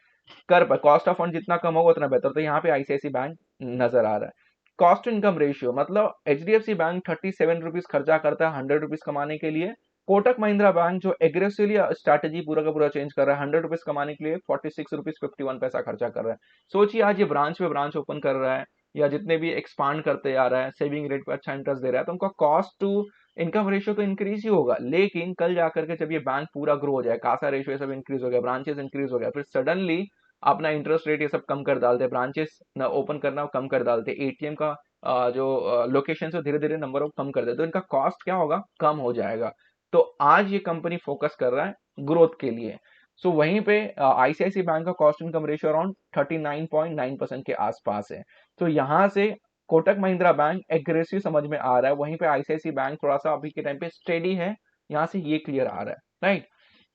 कर पाए, कॉस्ट ऑफ फंड जितना कम होगा उतना बेहतर। तो यहाँ पे आईसीआईसी बैंक नजर आ रहा है। कॉस्ट टू इनकम रेशियो, मतलब एचडीएफसी बैंक 37 रुपीज खर्चा करता है 100 रुपीज कमाने के लिए। कोटक महिंद्रा बैंक जो एग्रेसिवली स्ट्रैटेजी पूरा का पूरा चेंज कर रहा है, 100 रुपीज कमाने के लिए 46 रुपीज 51 पैसा खर्चा कर रहा है। सोचिए आज ये ब्रांच पे ब्रांच ओपन कर रहा है, या जितने भी एक्सपांड करते आ रहा है, सेविंग रेट पे अच्छा इंटरेस्ट दे रहा है, तो उनका कॉस्ट टू इनकम रेशियो तो इंक्रीज ही होगा। लेकिन कल जाकर के जब ये बैंक पूरा ग्रो हो जाए, कासा रेशियो सब इंक्रीज हो गया, ब्रांचेस इंक्रीज हो गया, फिर सडनली अपना इंटरेस्ट रेट ये सब कम कर डालते, ब्रांचेस न ओपन करना कम कर डालते, एटीएम का जो लोकेशन से धीरे धीरे नंबर ऑफ कम कर देते, तो इनका कॉस्ट क्या होगा? कम हो जाएगा। तो आज ये कंपनी फोकस कर रहा है ग्रोथ के लिए। सो वहीं पे आईसीआईसी बैंक का कॉस्ट इनकम रेशियो अराउंड 39.9% के आसपास है। तो यहाँ से कोटक महिंद्रा बैंक एग्रेसिव समझ में आ रहा है, वहीं पे आईसीआईसी बैंक थोड़ा सा अभी के टाइम पे स्टेडी है। यहाँ से ये क्लियर आ रहा है, राइट?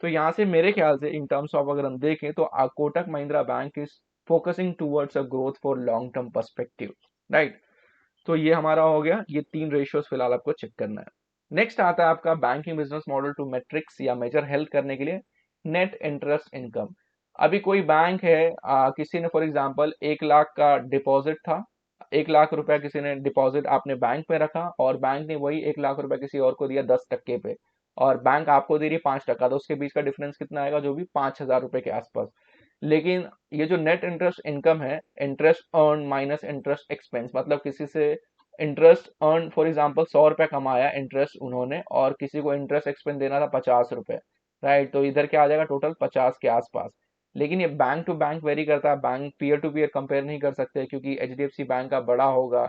तो यहाँ से मेरे ख्याल से इन टर्म्स ऑफ अगर हम देखें तो Kotak Mahindra bank is focusing towards a growth for long term perspective, right? तो ये हमारा हो गया, ये 3 रेशियोज फिलहाल आपको चेक करना है। नेक्स्ट आता है आपका banking business model to matrix या मेजर हेल्थ करने के लिए नेट इंटरेस्ट इनकम। अभी कोई बैंक है, किसी ने फॉर एग्जांपल 1 लाख का डिपॉजिट था, 1 लाख रुपया किसी ने डिपॉजिट आपने बैंक में रखा और बैंक ने वही 1 लाख रुपया किसी और को दिया 10% पे, और बैंक आपको दे रही है 5%, तो उसके बीच का डिफरेंस कितना आएगा? जो भी 5,000 रुपए के आसपास। लेकिन ये जो नेट इंटरेस्ट इनकम है, interest earn minus interest expense, मतलब किसी से इंटरेस्ट अर्न, फॉर एग्जाम्पल 100 रुपया कमाया इंटरेस्ट उन्होंने, और किसी को इंटरेस्ट एक्सपेंस देना था 50 रुपए, राइट? तो इधर क्या आ जाएगा? टोटल 50 के आसपास। लेकिन ये बैंक टू बैंक वेरी करता है, bank peer to peer compare नहीं कर सकते, क्योंकि एचडीएफसी बैंक का बड़ा होगा,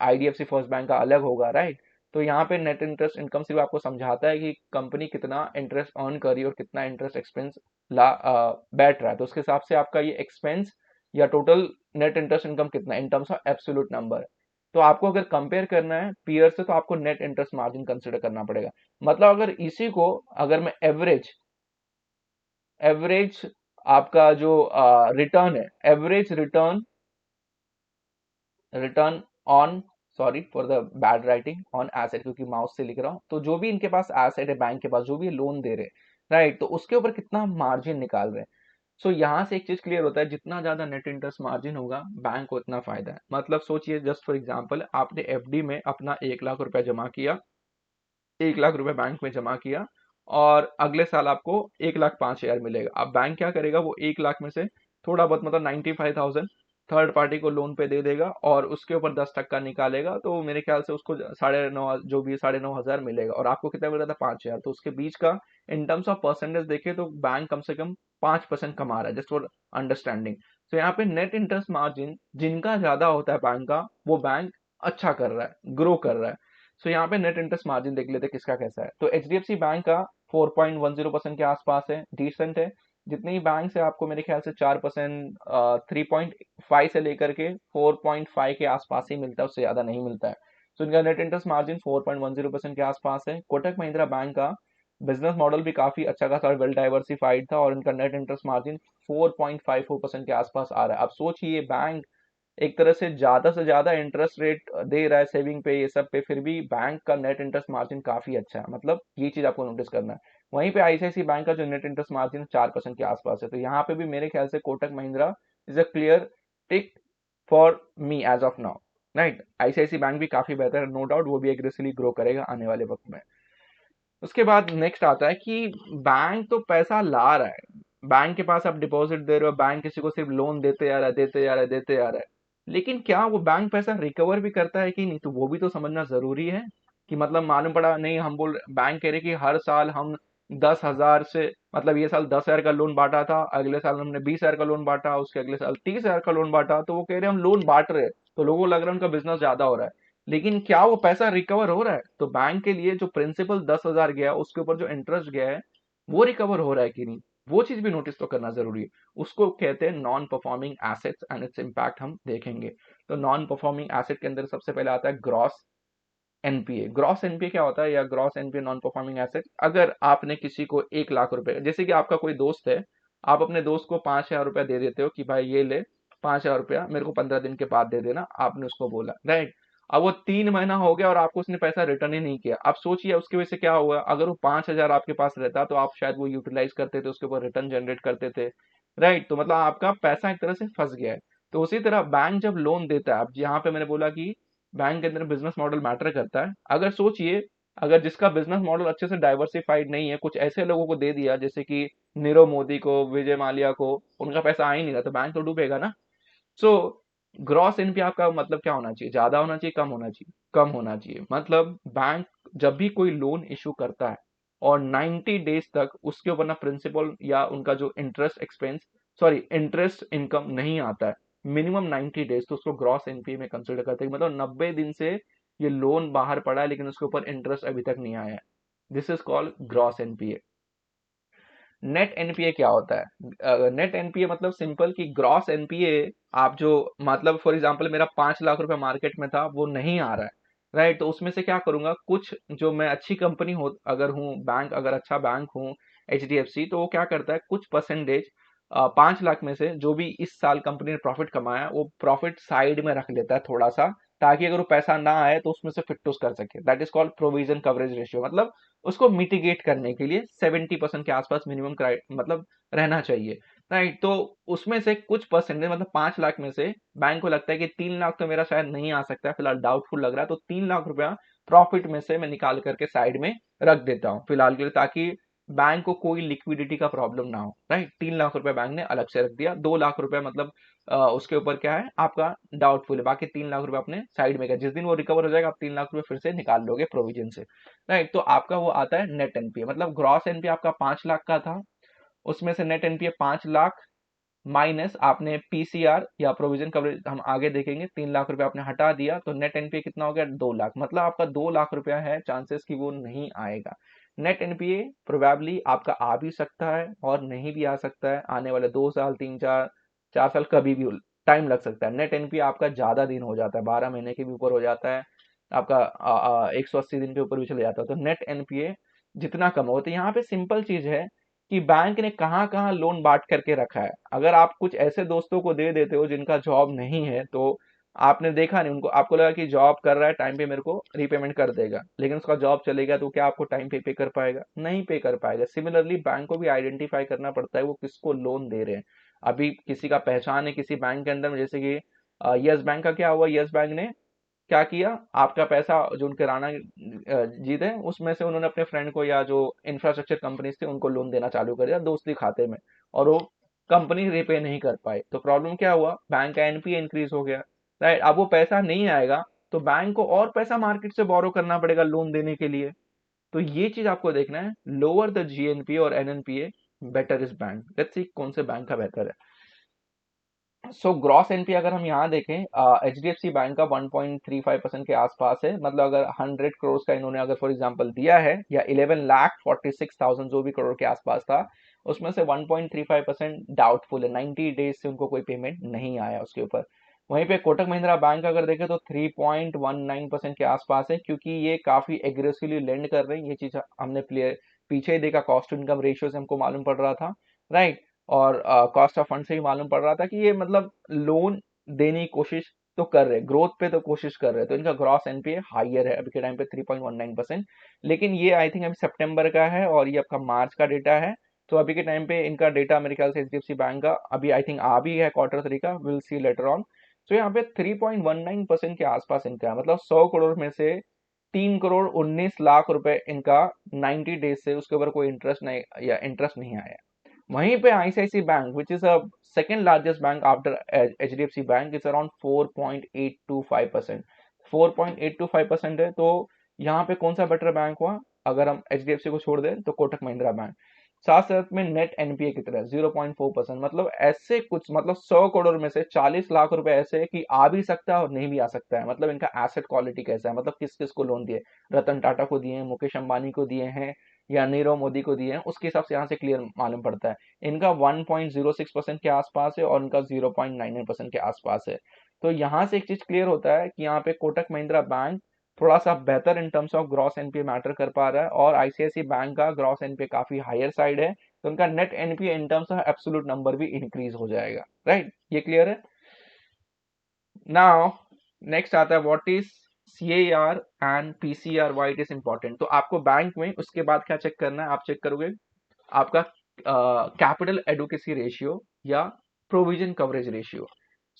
आईडीएफसी फर्स्ट बैंक का अलग होगा, राइट? तो यहाँ पे नेट इंटरेस्ट इनकम सिर्फ आपको समझाता है कि कंपनी कितना इंटरेस्ट अर्न कर रही है और कितना इंटरेस्ट एक्सपेंस बैठ रहा है, तो उसके हिसाब से आपका ये एक्सपेंस या टोटल नेट इंटरेस्ट इनकम कितना इन टर्म्स ऑफ एब्सोल्यूट नंबर। तो आपको अगर कंपेयर करना है पीयर से, तो आपको नेट इंटरेस्ट मार्जिन कंसिडर करना पड़ेगा। मतलब अगर इसी को, अगर मैं एवरेज एवरेज आपका जो रिटर्न है, average return, return on, sorry for the bad writing, on asset, क्योंकि माउस से लिख रहा हूं, तो जो भी इनके पास एसेट है बैंक के पास, जो भी लोन दे रहे हैं, राइट, तो उसके ऊपर कितना मार्जिन निकाल रहे हैं। सो यहाँ से एक चीज क्लियर होता है, जितना ज्यादा नेट इंटरेस्ट मार्जिन होगा बैंक को उतना फायदा है। मतलब सोचिए, जस्ट फॉर एग्जांपल, आपने एफडी में अपना 1 लाख रुपया जमा किया, 1 लाख रुपए बैंक में जमा किया, और अगले साल आपको 1,05,000 मिलेगा। अब बैंक क्या करेगा? वो 1 लाख में से थोड़ा बहुत, मतलब 95,000 थर्ड पार्टी को लोन पे दे देगा, और उसके ऊपर 10% निकालेगा, तो मेरे ख्याल से उसको 9,500, जो भी 9,500 मिलेगा, और आपको कितना मिल रहा था? 5,000। तो उसके बीच का इन टर्म्स ऑफ परसेंटेज देखे तो बैंक कम से कम 5% कमा रहा है, जस्ट फॉर अंडरस्टैंडिंग। तो यहाँ पे नेट इंटरेस्ट मार्जिन जिनका ज्यादा होता है बैंक का, वो बैंक अच्छा कर रहा है, ग्रो कर रहा है। सो यहाँ पे नेट इंटरेस्ट मार्जिन देख लेते हैं किसका कैसा है। तो एचडीएफसी बैंक का 4.10% के आसपास है, डिसेंट है। जितने ही बैंक से आपको मेरे ख्याल से 4%, 3.5 से लेकर के 4.5 के आसपास ही मिलता है, उससे ज्यादा नहीं मिलता है। तो इनका नेट इंटरेस्ट मार्जिन 4.10% के आसपास है। कोटक महिंद्रा बैंक का बिजनेस मॉडल भी काफी अच्छा खासा वेल डाइवर्सिफाइड था, और इनका नेट इंटरेस्ट मार्जिन 4.54% के आसपास आ रहा है। अब सोचिए, बैंक एक तरह से ज्यादा इंटरेस्ट रेट दे रहा है सेविंग पे, ये सब पे, फिर भी बैंक का नेट इंटरेस्ट मार्जिन काफी अच्छा है। मतलब ये चीज आपको नोटिस करना है। वहीं पे आईसीआईसी बैंक का जो नेट इंटरेस्ट मार्जिन 4% के आसपास है, तो यहाँ पे भी मेरे ख्याल से Kotak Mahindra is a clear tick for me as of now, right? ICICI bank भी काफी बेहतर है, नो डाउट, वो भी एग्रेसिवली ग्रो करेगा आने वाले वक्त में। उसके बाद नेक्स्ट आता है कि बैंक तो पैसा ला रहा है, बैंक के पास आप डिपॉजिट दे रहे हो, बैंक किसी को सिर्फ लोन देते आ रहा है, देते आ रहा है, देते आ रहा है, लेकिन क्या वो बैंक पैसा रिकवर भी करता है कि नहीं? तो वो भी तो समझना जरूरी है। कि मतलब मालूम पड़ा नहीं, हम बोल बैंक कह रहे कि हर साल हम 10,000 से, मतलब ये साल 10,000 का लोन बांटा था, अगले साल हमने 20,000 का लोन बांटा, उसके अगले साल 30,000 का लोन बांटा, तो वो कह रहे हम लोन बांट रहे हैं, तो लोगों को लग रहा है उनका बिजनेस ज्यादा हो रहा है, लेकिन क्या वो पैसा रिकवर हो रहा है? तो बैंक के लिए जो प्रिंसिपल 10,000 गया, उसके ऊपर जो इंटरेस्ट गया है, वो रिकवर हो रहा है कि नहीं, वो चीज भी नोटिस तो करना जरूरी है। उसको कहते हैं non performing assets, and its impact हम देखेंगे। तो नॉन परफॉर्मिंग एसेट के अंदर सबसे पहले आता है ग्रॉस एनपीए। ग्रॉस एनपीए क्या होता है, या gross NPA non performing asset? अगर आपने किसी को 1 लाख रुपए, जैसे कि आपका कोई दोस्त है, आप अपने दोस्त को 5,000 रुपया दे देते हो कि भाई ये ले 5,000 रुपया, मेरे को 15 दिन के बाद दे देना, आपने उसको बोला, राइट? अब वो 3 महीना हो गया और आपको उसने पैसा रिटर्न ही नहीं किया। अब सोचिए उसकी वजह से क्या हुआ। अगर वो 5,000 आपके पास रहता, तो आप शायद वो यूटिलाइज करते थे, उसके ऊपर रिटर्न जनरेट करते थे, राइट? तो मतलब आपका पैसा एक तरह से फंस गया है। तो उसी तरह बैंक जब लोन देता है, अब यहाँ पे मैंने बोला कि बैंक के अंदर बिजनेस मॉडल मैटर करता है। अगर सोचिए, अगर जिसका बिजनेस मॉडल अच्छे से डाइवर्सिफाइड नहीं है, कुछ ऐसे लोगों को दे दिया, जैसे कि नीरव मोदी को, विजय माल्या को, उनका पैसा आ ही नहीं रहा, तो बैंक तो डूबेगा ना। सो ग्रॉस एनपीए आपका मतलब क्या होना चाहिए? ज्यादा होना चाहिए, कम होना चाहिए? कम होना चाहिए। मतलब बैंक जब भी कोई लोन इशू करता है और 90 डेज तक उसके ऊपर ना प्रिंसिपल या उनका जो interest expense, sorry interest income नहीं आता है, मिनिमम 90 डेज, तो उसको ग्रॉस एनपीए में कंसिडर करते हैं। मतलब 90 दिन से ये लोन बाहर पड़ा है, लेकिन उसके ऊपर इंटरेस्ट अभी तक नहीं आया है। This is called gross NPA. Net NPA क्या होता है? नेट एनपीए मतलब सिंपल कि ग्रॉस एनपीए, आप जो, मतलब फॉर एग्जांपल मेरा 5 लाख रुपए मार्केट में था, वो नहीं आ रहा है, राइट? तो उसमें से क्या करूंगा, कुछ जो मैं अच्छी कंपनी हो अगर हूँ, बैंक अगर अच्छा बैंक हूँ, एचडीएफसी, तो वो क्या करता है, कुछ परसेंटेज 5 लाख में से जो भी इस साल कंपनी ने प्रॉफिट कमाया, वो प्रॉफिट साइड में रख लेता है थोड़ा सा, ताकि अगर वो पैसा ना आए तो उसमें से फिटूस कर सके। That is called provision coverage ratio. मतलब उसको मिटिगेट करने के लिए 70% के आसपास मिनिमम मतलब रहना चाहिए। राइट। तो उसमें से कुछ परसेंटेज मतलब 5 लाख में से बैंक को लगता है कि 3 लाख तो मेरा शायद नहीं आ सकता है, फिलहाल डाउटफुल लग रहा है, तो 3 लाख रुपया प्रॉफिट में से मैं निकाल करके साइड में रख देता हूँ फिलहाल के लिए, ताकि बैंक को कोई लिक्विडिटी का प्रॉब्लम ना हो। राइट, 3 लाख रुपया बैंक ने अलग से रख दिया, 2 लाख रुपया मतलब उसके ऊपर क्या है आपका डाउटफुल है, बाकी 3 लाख रुपया अपने साइड में गया, जिस दिन वो रिकवर हो जाएगा आप 3 लाख रुपया फिर से निकाल लोगे प्रोविजन से। राइट, तो आपका वो आता है नेट एनपीए, मतलब ग्रॉस एनपीए आपका 5 लाख का था, उसमें से नेट एनपीए 5 लाख माइनस आपने पीसीआर या प्रोविजन कवरेज हम आगे देखेंगे, 3 लाख रुपया आपने हटा दिया, तो नेट एनपीए कितना हो गया 2 लाख, मतलब आपका 2 लाख रुपया है चांसेस कि वो नहीं आएगा। नेट एनपीए प्रोबेबली आपका आ भी सकता है और नहीं भी आ सकता है, आने वाले 2 साल 3 4 4 साल कभी भी टाइम लग सकता है। नेट एनपीए आपका ज्यादा दिन हो जाता है, 12 महीने के भी ऊपर हो जाता है, आपका 180 दिन के ऊपर भी चले जाता है, तो नेट एनपीए जितना कम हो, तो यहाँ पे सिंपल चीज है कि बैंक ने कहाँ कहाँ लोन बांट करके रखा है। अगर आप कुछ ऐसे दोस्तों को दे देते हो जिनका जॉब नहीं है, तो आपने देखा नहीं उनको, आपको लगा कि जॉब कर रहा है टाइम पे मेरे को रीपेमेंट कर देगा, लेकिन उसका जॉब चलेगा तो क्या आपको टाइम पे कर पाएगा? नहीं पे कर पाएगा। सिमिलरली बैंक को भी आइडेंटिफाई करना पड़ता है वो किसको लोन दे रहे हैं। अभी किसी का पहचान है किसी बैंक के अंदर में, जैसे कि यस बैंक का क्या हुआ, यस बैंक ने क्या किया, आपका पैसा जो उनके राणा जी थे उसमें से उन्होंने अपने फ्रेंड को या जो इंफ्रास्ट्रक्चर कंपनीज थे उनको लोन देना चालू कर दिया दोस्ती खाते में, और वो कंपनी रिपे नहीं कर पाई, तो प्रॉब्लम क्या हुआ, बैंक का एनपीए इंक्रीज हो गया। राइट, अब वो पैसा नहीं आएगा तो बैंक को और पैसा मार्केट से बोरो करना पड़ेगा लोन देने के लिए। तो ये चीज आपको देखना है, लोअर द जीएनपीए और NNPA better is bank. Let's see कौन से बैंक का बेहतर है। सो ग्रॉस एनपी अगर हम यहाँ देखें, H D F C bank का 1.35% के आसपास है, मतलब अगर 100 करोड़ का इन्होंने अगर फॉर एग्जांपल दिया है, या 11,46,000 जो भी करोड़ के आसपास था, उसमें से 1.35% डाउटफुल है, 90 डेज से उनको कोई पेमेंट नहीं आया उसके ऊपर। वहीं पे कोटक महिंद्रा बैंक अगर देखें तो 3.19% के आसपास है, क्योंकि ये काफी एग्रेसिवली लेंड कर रहे हैं, ये चीज हमने पीछे ही देखा, कॉस्ट टू इनकम रेशियो से हमको मालूम पड़ रहा था। राइट, और कॉस्ट ऑफ फंड से ही मालूम पड़ रहा था कि ये मतलब लोन देने की कोशिश तो कर रहे, ग्रोथ पे तो कोशिश कर रहे, तो इनका ग्रॉस एनपीए हाईयर है अभी के टाइम पे 3.19%। लेकिन ये आई थिंक अभी सितंबर का है और ये आपका मार्च का डेटा है, तो अभी के टाइम पे इनका डेटा मेरे ख्याल से एचडीएफसी बैंक का अभी आई थिंक आ भी है क्वार्टर 3 का, विल सी लेटर ऑन। तो यहाँ पे 3.19% के आसपास इनका है, मतलब 100 करोड़ में से 3 करोड़ 19 लाख रुपए इनका 90 डेज से उसके ऊपर कोई इंटरेस्ट नहीं या इंटरेस्ट नहीं आया। वहीं पे ICICI bank which is a second largest bank after HDFC bank, it's around 4.825%। 4.825% है, तो यहाँ पे कौन सा बेटर बैंक हुआ? अगर हम एचडीएफसी को छोड़ दें तो कोटक महिंद्रा बैंक। साथ साथ में नेट एनपीए कितना है 0.4%, मतलब ऐसे कुछ, मतलब 100 करोड़ में से 40 लाख रुपए ऐसे है कि आ भी सकता है और नहीं भी आ सकता है। मतलब इनका एसेट क्वालिटी कैसा है, मतलब किस किस को लोन दिए, रतन टाटा को दिए हैं, मुकेश अंबानी को दिए हैं, या नीरव मोदी को दिए हैं, उसके हिसाब से यहाँ से क्लियर मालूम पड़ता है। इनका 1.06% के आसपास है और इनका 0.99% के आसपास है। तो यहाँ से एक चीज क्लियर होता है कि यहाँ पे कोटक महिंद्रा बैंक थोड़ा सा बेहतर इन terms of gross NPA matter कर पा रहा है, और आईसीआईसी बैंक का ग्रॉस एनपीए काफी हायर साइड है, तो उनका net NPA in terms of absolute number भी इंक्रीज हो जाएगा। राइट, ये क्लियर है। नाउ नेक्स्ट आता है what is CAR and PCR, why it is important. तो आपको बैंक में उसके बाद क्या चेक करना है, आप चेक करोगे आपका कैपिटल एडुकेसी रेशियो या प्रोविजन कवरेज रेशियो।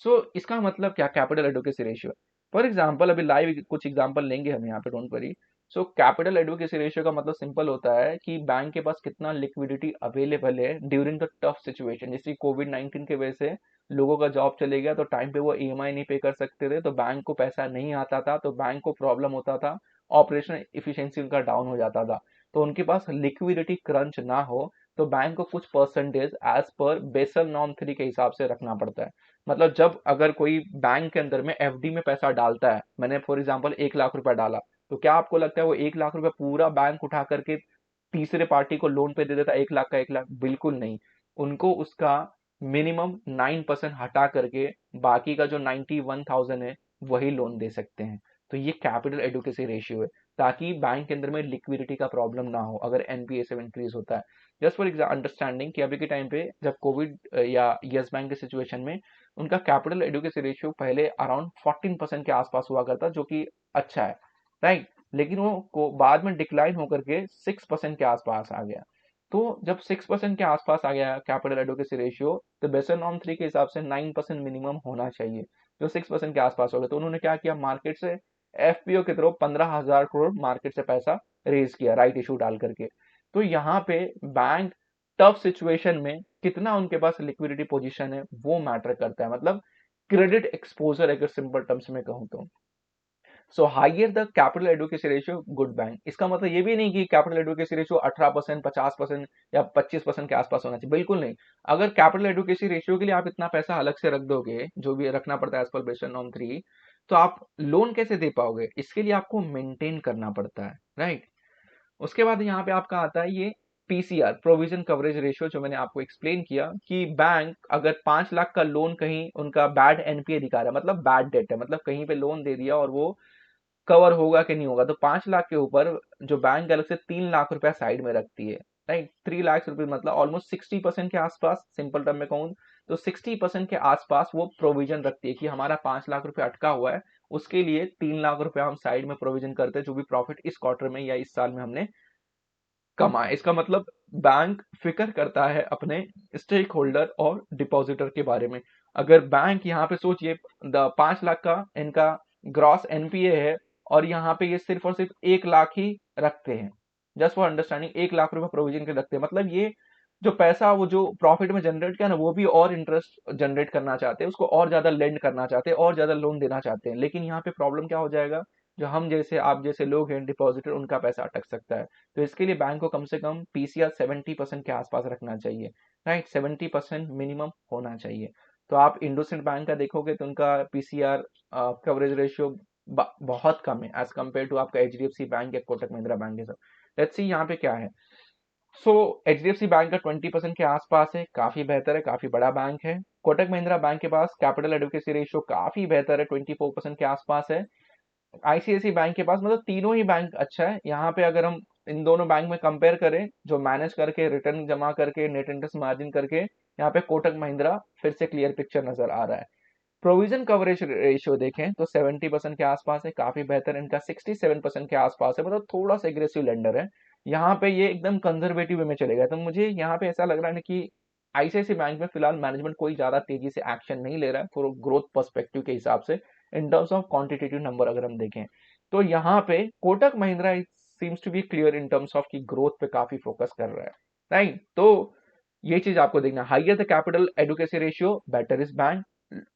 सो इसका मतलब क्या, capital adequacy ratio? For example अभी लाइव कुछ एग्जांपल लेंगे हम यहाँ पे, don't worry. So capital adequacy ratio का मतलब सिंपल होता है कि बैंक के पास कितना लिक्विडिटी अवेलेबल है ड्यूरिंग द टफ सिचुएशन, जैसे कोविड 19 की वजह से लोगों का जॉब चले गया, तो टाइम पे वो ईएमआई नहीं पे कर सकते थे, तो बैंक को पैसा नहीं आता था, तो बैंक को प्रॉब्लम होता था, ऑपरेशनल इफिशियंसी उनका डाउन हो जाता था। तो उनके पास लिक्विडिटी क्रंच ना हो, तो बैंक को कुछ percentage as per Basel norm 3 के हिसाब से रखना पड़ता है। मतलब जब अगर कोई बैंक के अंदर में एफडी में पैसा डालता है, मैंने फॉर एग्जांपल 1 लाख रुपया डाला, तो क्या आपको लगता है वो 1 लाख रुपया पूरा बैंक उठा करके तीसरे पार्टी को लोन पे दे देता 1 लाख का 1 लाख? बिल्कुल नहीं। उनको उसका मिनिमम 9% हटा करके बाकी का जो 91,000 है वही लोन दे सकते हैं। तो ये कैपिटल एडुकेसी रेशियो है, ताकि बैंक के अंदर में लिक्विडिटी का प्रॉब्लम ना हो अगर एनपीए से इंक्रीज होता है। जस्ट फॉर अंडरस्टैंडिंग कि अभी के टाइम पे जब कोविड या यस बैंक के सिचुएशन में उनका कैपिटल एडुकेसी रेशियो पहले अराउंड 14% के आसपास हुआ करता, जो कि अच्छा है। राइट, लेकिन वो को बाद में डिक्लाइन होकर के 6% के आसपास आ गया। तो जब 6% के आसपास आ गया कैपिटल एडुकेसी रेशियो, तो बेसन नॉर्म 3 के हिसाब से 9% मिनिमम होना चाहिए, जो 6% के आसपास हो गया। तो उन्होंने क्या किया, मार्केट से एफपीओ के थ्रू 15,000 करोड़ मार्केट से पैसा रेज किया राइट इशू डाल करके। तो यहाँ पे बैंक टफ सिचुएशन में कितना उनके पास लिक्विडिटी पोजीशन है वो मैटर करता है, मतलब क्रेडिट एक्सपोजर अगर सिंपल टर्म्स में कहूँ तो। So higher the capital adequacy ratio good bank, इसका मतलब ये भी नहीं कि कैपिटल एडुकेसी रेशियो 18%, 50% या 25% के आसपास होना चाहिए, बिल्कुल नहीं। अगर कैपिटल एडुकेसी रेशियो के लिए आप इतना पैसा अलग से रख दोगे, जो भी रखना पड़ता है एज पर बेसन नॉर्म 3, तो आप लोन कैसे दे पाओगे? इसके लिए आपको मेंटेन करना पड़ता है, राइट। उसके बाद यहाँ पे आपका आता है ये पीसीआर, प्रोविजन कवरेज रेशियो, जो मैंने आपको एक्सप्लेन किया कि बैंक अगर 5 लाख का लोन कहीं उनका बैड एनपीए दिखा रहा है, मतलब बैड डेट है, मतलब कहीं पे लोन दे दिया और वो कवर होगा कि नहीं होगा, तो 5 लाख के ऊपर जो बैंक अलग से 3 लाख रुपया साइड में रखती है, राइट। 3 लाख रुपए मतलब ऑलमोस्ट 60% के आसपास, सिंपल टर्म में कहूँ तो 60% के आसपास वो प्रोविजन रखती है कि हमारा 5 लाख रुपया अटका हुआ है, उसके लिए 3 लाख रुपया हम साइड में प्रोविजन करते हैं, जो भी प्रॉफिट इस क्वार्टर में या इस साल में हमने कमाए। इसका मतलब बैंक फिक्र करता है अपने स्टेक होल्डर और डिपॉजिटर के बारे में। अगर बैंक यहाँ पे सोचिए 5 लाख का इनका ग्रॉस एनपीए है, और यहाँ पे ये सिर्फ और सिर्फ 1 लाख ही रखते हैं, जस्ट फॉर अंडरस्टैंडिंग 1 लाख रुपए प्रोविजन के रखते हैं, मतलब ये जो पैसा वो जो प्रॉफिट में जनरेट किया ना, वो भी और इंटरेस्ट जनरेट करना चाहते हैं, उसको और ज्यादा लेंड करना चाहते हैं, और ज्यादा लोन देना चाहते हैं। लेकिन यहाँ पे प्रॉब्लम क्या हो जाएगा, जो हम जैसे आप जैसे लोग हैं डिपॉजिटर, उनका पैसा अटक सकता है। तो इसके लिए बैंक को कम से कम पीसीआर 70% के आसपास रखना चाहिए, राइट। 70% मिनिमम होना चाहिए। तो आप इंडोसिंड बैंक का देखोगे तो उनका पीसीआर कवरेज रेशियो बहुत कम है एज कम्पेयर टू आपका एचडीएफसी बैंक या कोटक महिंद्रा बैंक के साथ। लेट्स सी यहाँ पे क्या है। सो एचडीएफसी बैंक का 20% के आसपास है, काफी बेहतर है, काफी बड़ा बैंक है। कोटक महिंद्रा बैंक के पास कैपिटल एडुकेसी रेशियो काफी बेहतर है, 24% के आसपास है। आईसीआईसी बैंक के पास, मतलब तीनों ही बैंक अच्छा है। यहाँ पे अगर हम इन दोनों बैंक में कंपेयर करें, जो मैनेज करके रिटर्न जमा करके नेट इंटरेस्ट मार्जिन करके, यहाँ पे कोटक महिंद्रा फिर से क्लियर पिक्चर नजर आ रहा है। प्रोविजन कवरेज रेशियो देखें तो 70% के आसपास है, काफी बेहतर। इनका 67% के आसपास है, मतलब थोड़ा सा एग्रेसिव लेंडर है। यहाँ पे ये एकदम कंजर्वेटिव वे में चलेगा। तो मुझे यहाँ पे ऐसा लग रहा है कि आईसीआईसी बैंक में फिलहाल मैनेजमेंट कोई ज्यादा तेजी से एक्शन नहीं ले रहा है फॉर ग्रोथ पर्सपेक्टिव के हिसाब से। In terms of quantitative number अगर हम देखें, तो यहाँ पे Kotak Mahindra seems to be clear in terms of की ग्रोथ पे काफी फोकस कर रहा है, राइट। तो ये चीज आपको देखना, higher the capital adequacy ratio better is bank,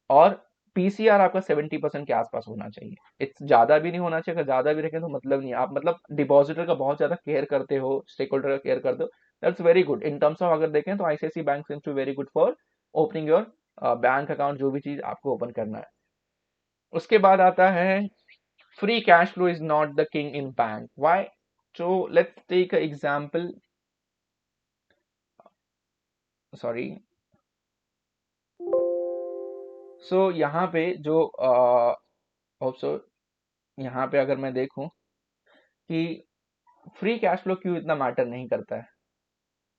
और पीसीआर आपका 70% के आसपास होना चाहिए। इट्स ज्यादा भी नहीं होना चाहिए, अगर ज्यादा भी रखें तो मतलब नहीं, आप मतलब डिपॉजिटर का बहुत ज्यादा केयर करते हो, स्टेक होल्डर का केयर करते हो, that's very good. In terms of अगर देखें तो ICICI bank seems to very good for opening your bank account, जो भी चीज आपको ओपन करना है। उसके बाद आता है free cash flow is not the king in bank, why? So let's take a example, sorry. So यहाँ पे जो ऑल्सो यहाँ पे अगर मैं देखूं कि फ्री कैश फ्लो क्यों इतना मैटर नहीं करता है,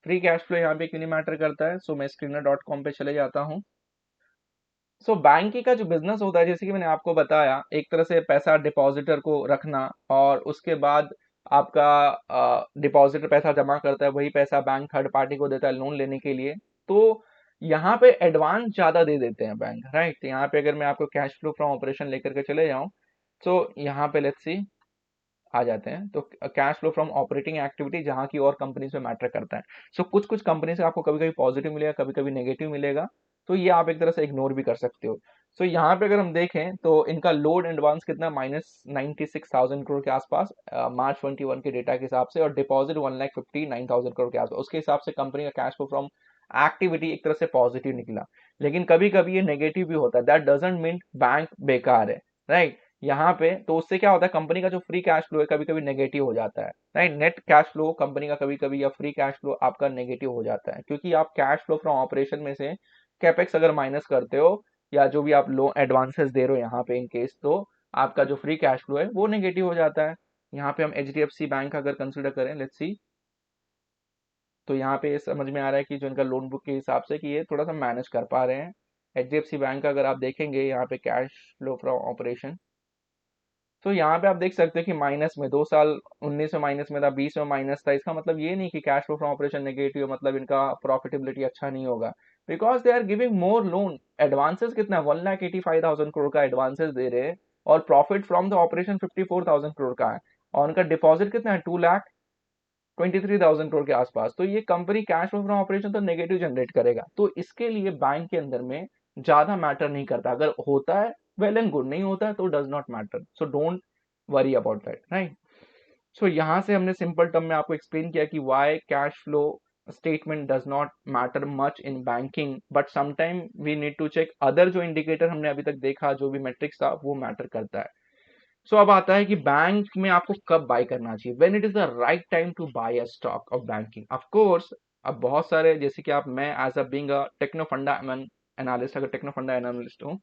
फ्री कैश फ्लो यहाँ पे क्यों नहीं मैटर करता है, सो मैं screener.com पे चले जाता हूँ। सो बैंक का जो बिजनेस होता है, जैसे कि मैंने आपको बताया, एक तरह से पैसा डिपॉजिटर को रखना, और उसके बाद आपका डिपॉजिटर पैसा जमा करता है, वही पैसा बैंक थर्ड पार्टी को देता है लोन लेने के लिए। तो यहाँ पे एडवांस ज्यादा दे देते हैं बैंक, राइट। तो यहाँ पे अगर मैं आपको कैश फ्लो फ्रॉम ऑपरेशन लेकर के चले जाऊँ, तो यहाँ पे लेट्स सी आ जाते हैं, तो cash flow from operating activity जहां की और कंपनीज में मैटर करता है। सो कुछ कुछ कंपनी से आपको कभी कभी पॉजिटिव मिलेगा, कभी कभी नेगेटिव मिलेगा, तो ये आप एक तरह से इग्नोर भी कर सकते हो। सो यहाँ पे अगर हम देखें तो इनका लोड एडवांस कितना, -96,000 करोड़ के आसपास मार्च 21 के डेटा के हिसाब से, और डिपॉजिट 1,59,000 करोड़ के आसपास। उसके हिसाब से कंपनी का कैश फ्लो फ्रॉम एक्टिविटी एक तरह से पॉजिटिव निकला। लेकिन कभी कभी ये नेगेटिव भी होता है, दैट डजेंट मीन बैंक बेकार है, राइट। यहाँ पे तो उससे क्या होता है, कंपनी का जो फ्री कैश फ्लो है कभी कभी नेगेटिव हो जाता है, right. Net cash flow company का कभी कभी, या फ्री कैश फ्लो आपका नेगेटिव हो जाता है, क्योंकि आप कैश फ्लो फ्रॉम ऑपरेशन में से कैपेक्स अगर माइनस करते हो, या जो भी आप लोन एडवांसेस दे रहे हो यहाँ पे इन केस, तो आपका जो फ्री कैश फ्लो है वो नेगेटिव हो जाता है। यहाँ पे हम एचडीएफसी बैंक अगर कंसिडर करें, लेट्स सी, तो यहाँ पे समझ में आ रहा है कि जो इनका लोन बुक के हिसाब से कि ये थोड़ा सा मैनेज कर पा रहे हैं। एचडीएफसी बैंक का अगर आप देखेंगे यहाँ पे कैश फ्लो फ्रॉम ऑपरेशन, तो यहाँ पे आप देख सकते हैं कि माइनस में 2 साल 19 में माइनस में था, 20 में माइनस था। इसका मतलब ये नहीं कि cash flow from operation negative मतलब इनका प्रॉफिटेबिलिटी अच्छा नहीं होगा, because they are giving more loan. Advances कितना है, 1,85,000 करोड़ का एडवांसेस दे रहे हैं, और profit from the operation 54,000 crore का है, और उनका डिपॉजिट कितना है, 2,23,000 करोड़ के आसपास। तो ये company cash flow from operation तो नेगेटिव जनरेट करेगा। तो इसके लिए बैंक के अंदर में ज्यादा मैटर नहीं करता, अगर होता है वेल एंड गुड, नहीं होता है तो does not matter, so don't worry about that, right. So यहां से हमने सिंपल टर्म में आपको एक्सप्लेन किया कि why cash flow statement does not matter much in banking, but sometime we need to check other जो इंडिकेटर हमने अभी तक देखा, जो भी मैट्रिक्स था वो मैटर करता है। सो अब आता है कि बैंक में आपको कब बाय करना चाहिए, when it is the right time to buy a stock of banking. Of course अब बहुत सारे, जैसे कि आप, मैं as a being a techno funda analyst, अगर टेक्नो फंडा एनालिस्ट हूँ,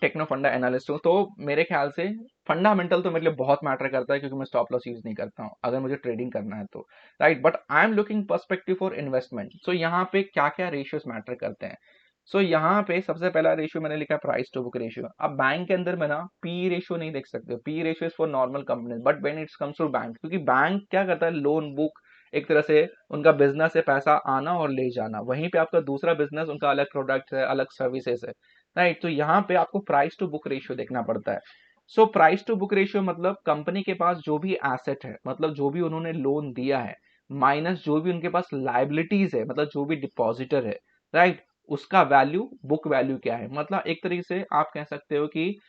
टेक्नो फंडा एनालिस्ट हूँ, तो मेरे ख्याल से फंडामेंटल तो मेरे लिए बहुत मैटर करता है, क्योंकि मैं स्टॉप लॉस यूज नहीं करता हूँ अगर मुझे ट्रेडिंग करना है तो, right. But I am looking perspective for investment. So यहाँ पे क्या क्या रेशियोज मैटर करते हैं। सो यहाँ पे सबसे पहला रेशियो मैंने लिखा है प्राइस टू बुक रेशियो। अब बैंक के अंदर में ना पी रेशियो नहीं देख सकते, P ratio is for normal companies, but when it's comes to bank, क्योंकि बैंक क्या करता है, लोन बुक, एक तरह से उनका बिजनेस है पैसा आना और ले जाना, वहीं पे आपका दूसरा बिजनेस, उनका अलग प्रोडक्ट है, अलग सर्विसेज है, राइट। तो यहाँ पे आपको प्राइस टू बुक रेशियो देखना पड़ता है। So price to book ratio मतलब कंपनी के पास जो भी एसेट है, मतलब जो भी उन्होंने लोन दिया है, माइनस जो भी उनके पास लाइबिलिटीज है, मतलब जो भी डिपॉजिटर है, राइट, उसका वैल्यू, बुक वैल्यू क्या है। मतलब एक तरीके से आप कह सकते हो कि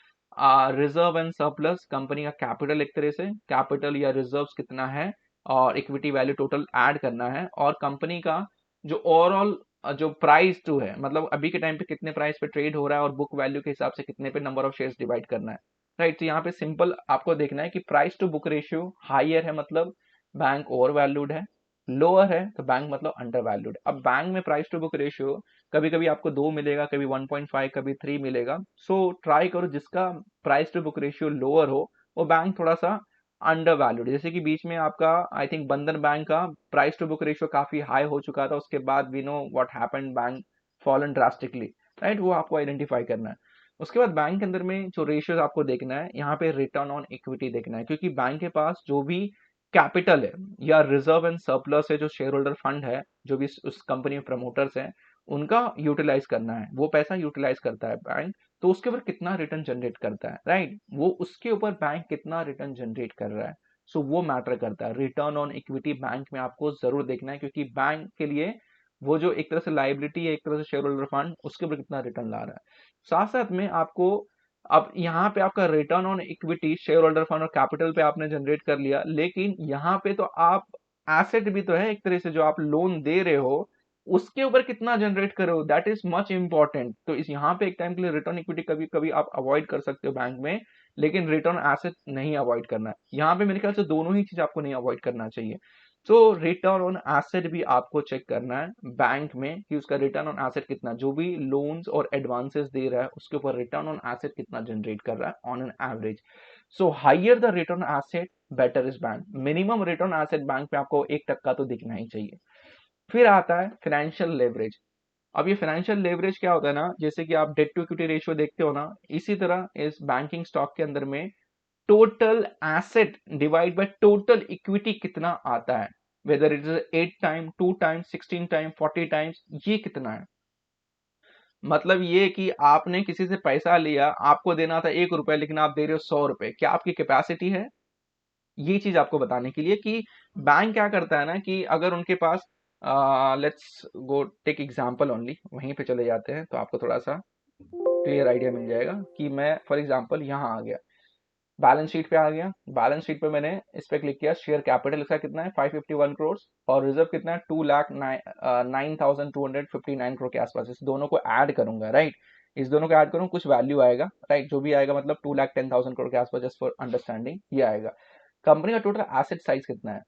रिजर्व एंड सरप्लस, कंपनी का कैपिटल, एक तरह से कैपिटल या रिजर्व्स कितना है, और इक्विटी वैल्यू टोटल ऐड करना है, और कंपनी का जो ओवरऑल जो प्राइस टू है, मतलब अभी के टाइम पे कितने प्राइस पे ट्रेड हो रहा है, और बुक वैल्यू के हिसाब से कितने पे नंबर ऑफ शेयर्स डिवाइड करना है, राइट। तो यहाँ पे सिंपल आपको देखना है कि price to book ratio higher है मतलब बैंक ओवर वैल्यूड है, लोअर है तो बैंक मतलब अंडर वैल्यूड। अब बैंक में प्राइस टू बुक रेशियो कभी कभी आपको 2 मिलेगा, कभी 1.5, कभी 3 मिलेगा। सो ट्राई करो जिसका price to book ratio lower हो, वो बैंक थोड़ा सा अंडर वैल्यूड। जैसे कि बीच में आपका आई थिंक बंधन बैंक का प्राइस टू बुक रेशियो काफी हाई हो चुका था, उसके बाद we know what happened, bank fallen drastically, right. वो आपको आइडेंटिफाई करना है। उसके बाद बैंक के अंदर में जो रेशियोज आपको देखना है, यहाँ पे रिटर्न ऑन इक्विटी देखना है, क्योंकि बैंक के पास जो भी कैपिटल है या रिजर्व एंड सरप्लस है, जो शेयर होल्डर फंड है, जो भी उस कंपनी में प्रमोटर्स हैं, उनका यूटिलाइज करना है, वो पैसा यूटिलाइज करता है बैंक, तो उसके ऊपर कितना रिटर्न जनरेट करता है, राइट, वो उसके ऊपर बैंक कितना रिटर्न जनरेट कर रहा है। सो वो मैटर करता है। रिटर्न ऑन इक्विटी बैंक में आपको जरूर देखना है, क्योंकि बैंक के लिए वो जो एक तरह से लाइबिलिटी है, एक तरह से शेयर होल्डर फंड, उसके ऊपर कितना रिटर्न ला रहा है। साथ साथ में आपको, अब यहाँ पे आपका return on equity share holder fund और कैपिटल पे आपने जनरेट कर लिया, लेकिन यहाँ पे तो आप एसेट भी तो है एक तरह से, जो आप लोन दे रहे हो उसके ऊपर कितना जनरेट कर रहे हो, दैट इज मच इंपॉर्टेंट। तो इस यहाँ पे एक टाइम के लिए रिटर्न इक्विटी कभी कभी आप अवॉइड कर सकते हो बैंक में, लेकिन रिटर्न एसेट नहीं अवॉइड करना है। यहाँ पे मेरे ख्याल से दोनों ही चीज आपको नहीं अवॉइड करना चाहिए। तो रिटर्न ऑन एसेट भी आपको चेक करना है बैंक में, कि उसका रिटर्न ऑन एसेट कितना, जो भी लोन्स और एडवांसेस दे रहा है उसके ऊपर रिटर्न ऑन एसेट कितना जनरेट कर रहा है on an average. So higher the return asset better is bank. Minimum return asset bank पे आपको 1% तो दिखना ही चाहिए। फिर आता है फाइनेंशियल लेवरेज। अब ये फाइनेंशियल लेवरेज क्या होता है ना, जैसे कि आप डेट टू इक्विटी रेशियो देखते हो ना, इसी तरह इस बैंकिंग स्टॉक के अंदर में total asset divide by total equity कितना आता है, whether it is 8 time, 2 time, 16 time, 40 times, ये कितना है। मतलब ये कि आपने किसी से पैसा लिया, आपको देना था 1 रुपए, लेकिन आप दे रहे हो 100 रुपए, क्या आपकी कैपेसिटी है। ये चीज आपको बताने के लिए कि बैंक क्या करता है ना, कि अगर उनके पास, let's go take example only, वहीं पे चले जाते हैं तो आपको थोड़ा सा क्लियर आइडिया मिल जाएगा। कि मैं फॉर एग्जांपल यहाँ आ गया, बैलेंस शीट पे आ गया, बैलेंस शीट पे मैंने इस पे क्लिक किया, शेयर कैपिटल इसका कितना है 551 करोड़, और रिजर्व कितना है 2,09,259 करोड़ के आसपास। इस दोनों को ऐड करूंगा, राइट, इस दोनों को ऐड करूँ कुछ वैल्यू आएगा, राइट, जो भी आएगा मतलब 2,10,000 करोड़ के आसपास, जस्ट फॉर अंडरस्टैंडिंग ये आएगा। कंपनी का टोटल एसेट साइज कितना है,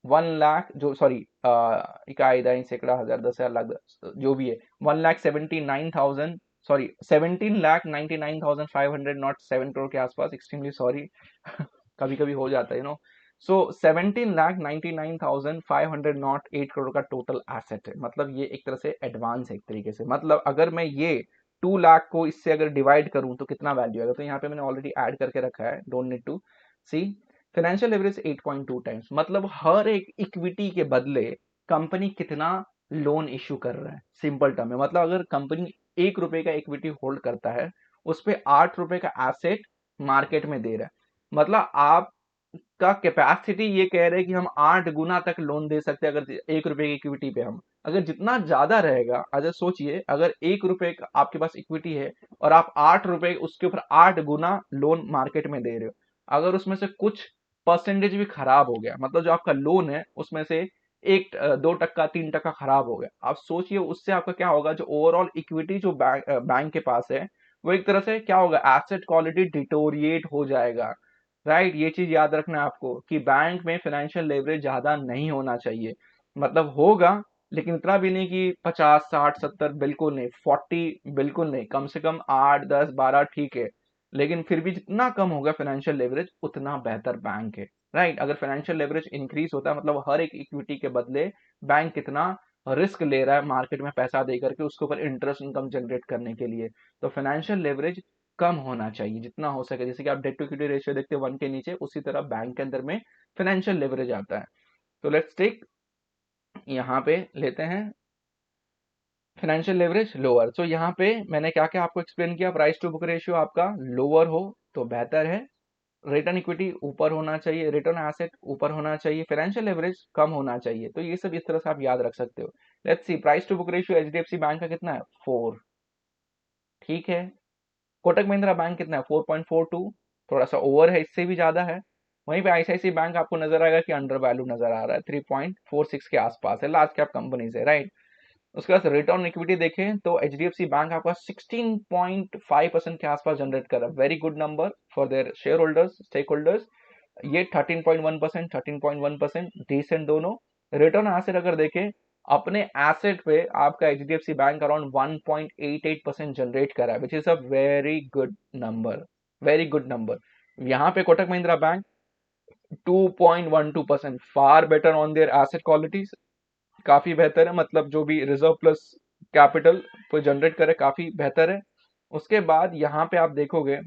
1 लाख, जो सॉरी इकाई दाई सैकड़ा हजार 10,000 लाख जो भी है, 1,79,000, सॉरी 17,99,500, नॉट 7 करोड़ के आसपास, एक्सट्रीमली सॉरी कभी कभी हो जाता है सो 17,99,500, नॉट 8 करोड़ का टोटल एसेट है। मतलब ये एक तरह से एडवांस है एक तरीके से। मतलब अगर मैं ये 2 लाख को इससे अगर डिवाइड करूं तो कितना वैल्यू आएगा, तो यहाँ पे मैंने ऑलरेडी ऐड करके रखा है, don't need to see. Financial leverage 8.2 times, मतलब हर एक इक्विटी के बदले कंपनी कितना लोन इशू कर रहा है। सिंपल टर्म में मतलब अगर कंपनी 1 रुपए का इक्विटी होल्ड करता है, उस पे 8 रुपए का एसेट मार्केट में दे रहा है, मतलब आप का कैपेसिटी ये कह रहे हैं कि हम 8 गुना तक लोन दे सकते हैं अगर 1 रुपए की इक्विटी पे हम, अगर जितना ज्यादा रहेगा, अगर सोचिए अगर 1 रुपए का आपके पास इक्विटी है और आप 8 रुपए उसके ऊपर 8 गुना लोन मार्केट में दे रहे हो, अगर उसमें से कुछ परसेंटेज भी खराब हो गया, मतलब जो आपका लोन है उसमें से 2%, 3% खराब हो गया, आप सोचिए उससे आपका क्या होगा, जो ओवरऑल इक्विटी जो बैंक के पास है वो एक तरह से क्या होगा, एसेट क्वालिटी डिटोरिएट हो जाएगा। राइट, ये चीज याद रखना है आपको कि बैंक में फाइनेंशियल लेवरेज ज्यादा नहीं होना चाहिए, मतलब होगा लेकिन इतना भी नहीं कि 50, 60, 70, बिल्कुल नहीं, 40 बिल्कुल नहीं, कम से कम 8, 10, 12 ठीक है, लेकिन फिर भी जितना कम होगा फाइनेंशियल लेवरेज उतना बेहतर बैंक है। राइट, अगर फाइनेंशियल लेवरेज इंक्रीज होता है मतलब हर एक इक्विटी के बदले बैंक कितना रिस्क ले रहा है मार्केट में पैसा दे करके उसके ऊपर इंटरेस्ट इनकम जनरेट करने के लिए, तो फाइनेंशियल लेवरेज कम होना चाहिए जितना हो सके। जैसे कि आप डेट टू इक्विटी रेशियो देखते हैं 1 के नीचे, उसी तरह बैंक के अंदर में फाइनेंशियल लेवरेज आता है। तो लेट्स टेक, यहाँ पे लेते हैं फाइनेंशियल लेवरेज लोअर। तो यहाँ पे मैंने क्या क्या आपको एक्सप्लेन किया, प्राइस टू बुक रेशियो आपका लोअर हो तो बेहतर है, रिटर्न इक्विटी ऊपर होना चाहिए, रिटर्न एसेट ऊपर होना चाहिए, फाइनेंशियल लेवरेज कम होना चाहिए। तो ये सब इस तरह से आप याद रख सकते हो। Let's see, price to book ratio HDFC bank का कितना है, 4, ठीक है। कोटक महिंद्रा बैंक कितना है, 4.42, थोड़ा सा ओवर है, इससे भी ज्यादा है। वहीं पे आईसीआईसी बैंक आपको नजर आएगा कि अंडर वैल्यू नजर आ रहा है, 3.46 के आसपास है, लार्ज कैप कंपनी से, राइट। उसके बाद रिटर्न इक्विटी देखें तो एचडीएफसी बैंक आपका 16.5% के आसपास जनरेट कर रहा है, very good number for their shareholders, stakeholders. ये 13.1%, 13.1% डिसेंट दोनों। रिटर्न एसेट अगर देखें, अपने एसेट पे आपका एचडीएफसी बैंक अराउंड 1.88% जनरेट कर रहा है, which is a very good number, very good number. यहाँ पे Kotak Mahindra bank 2.12%, far better on their asset qualities, काफी बेहतर है, मतलब जो भी रिजर्व प्लस कैपिटल को जनरेट करे काफी बेहतर है। उसके बाद यहाँ पे आप देखोगे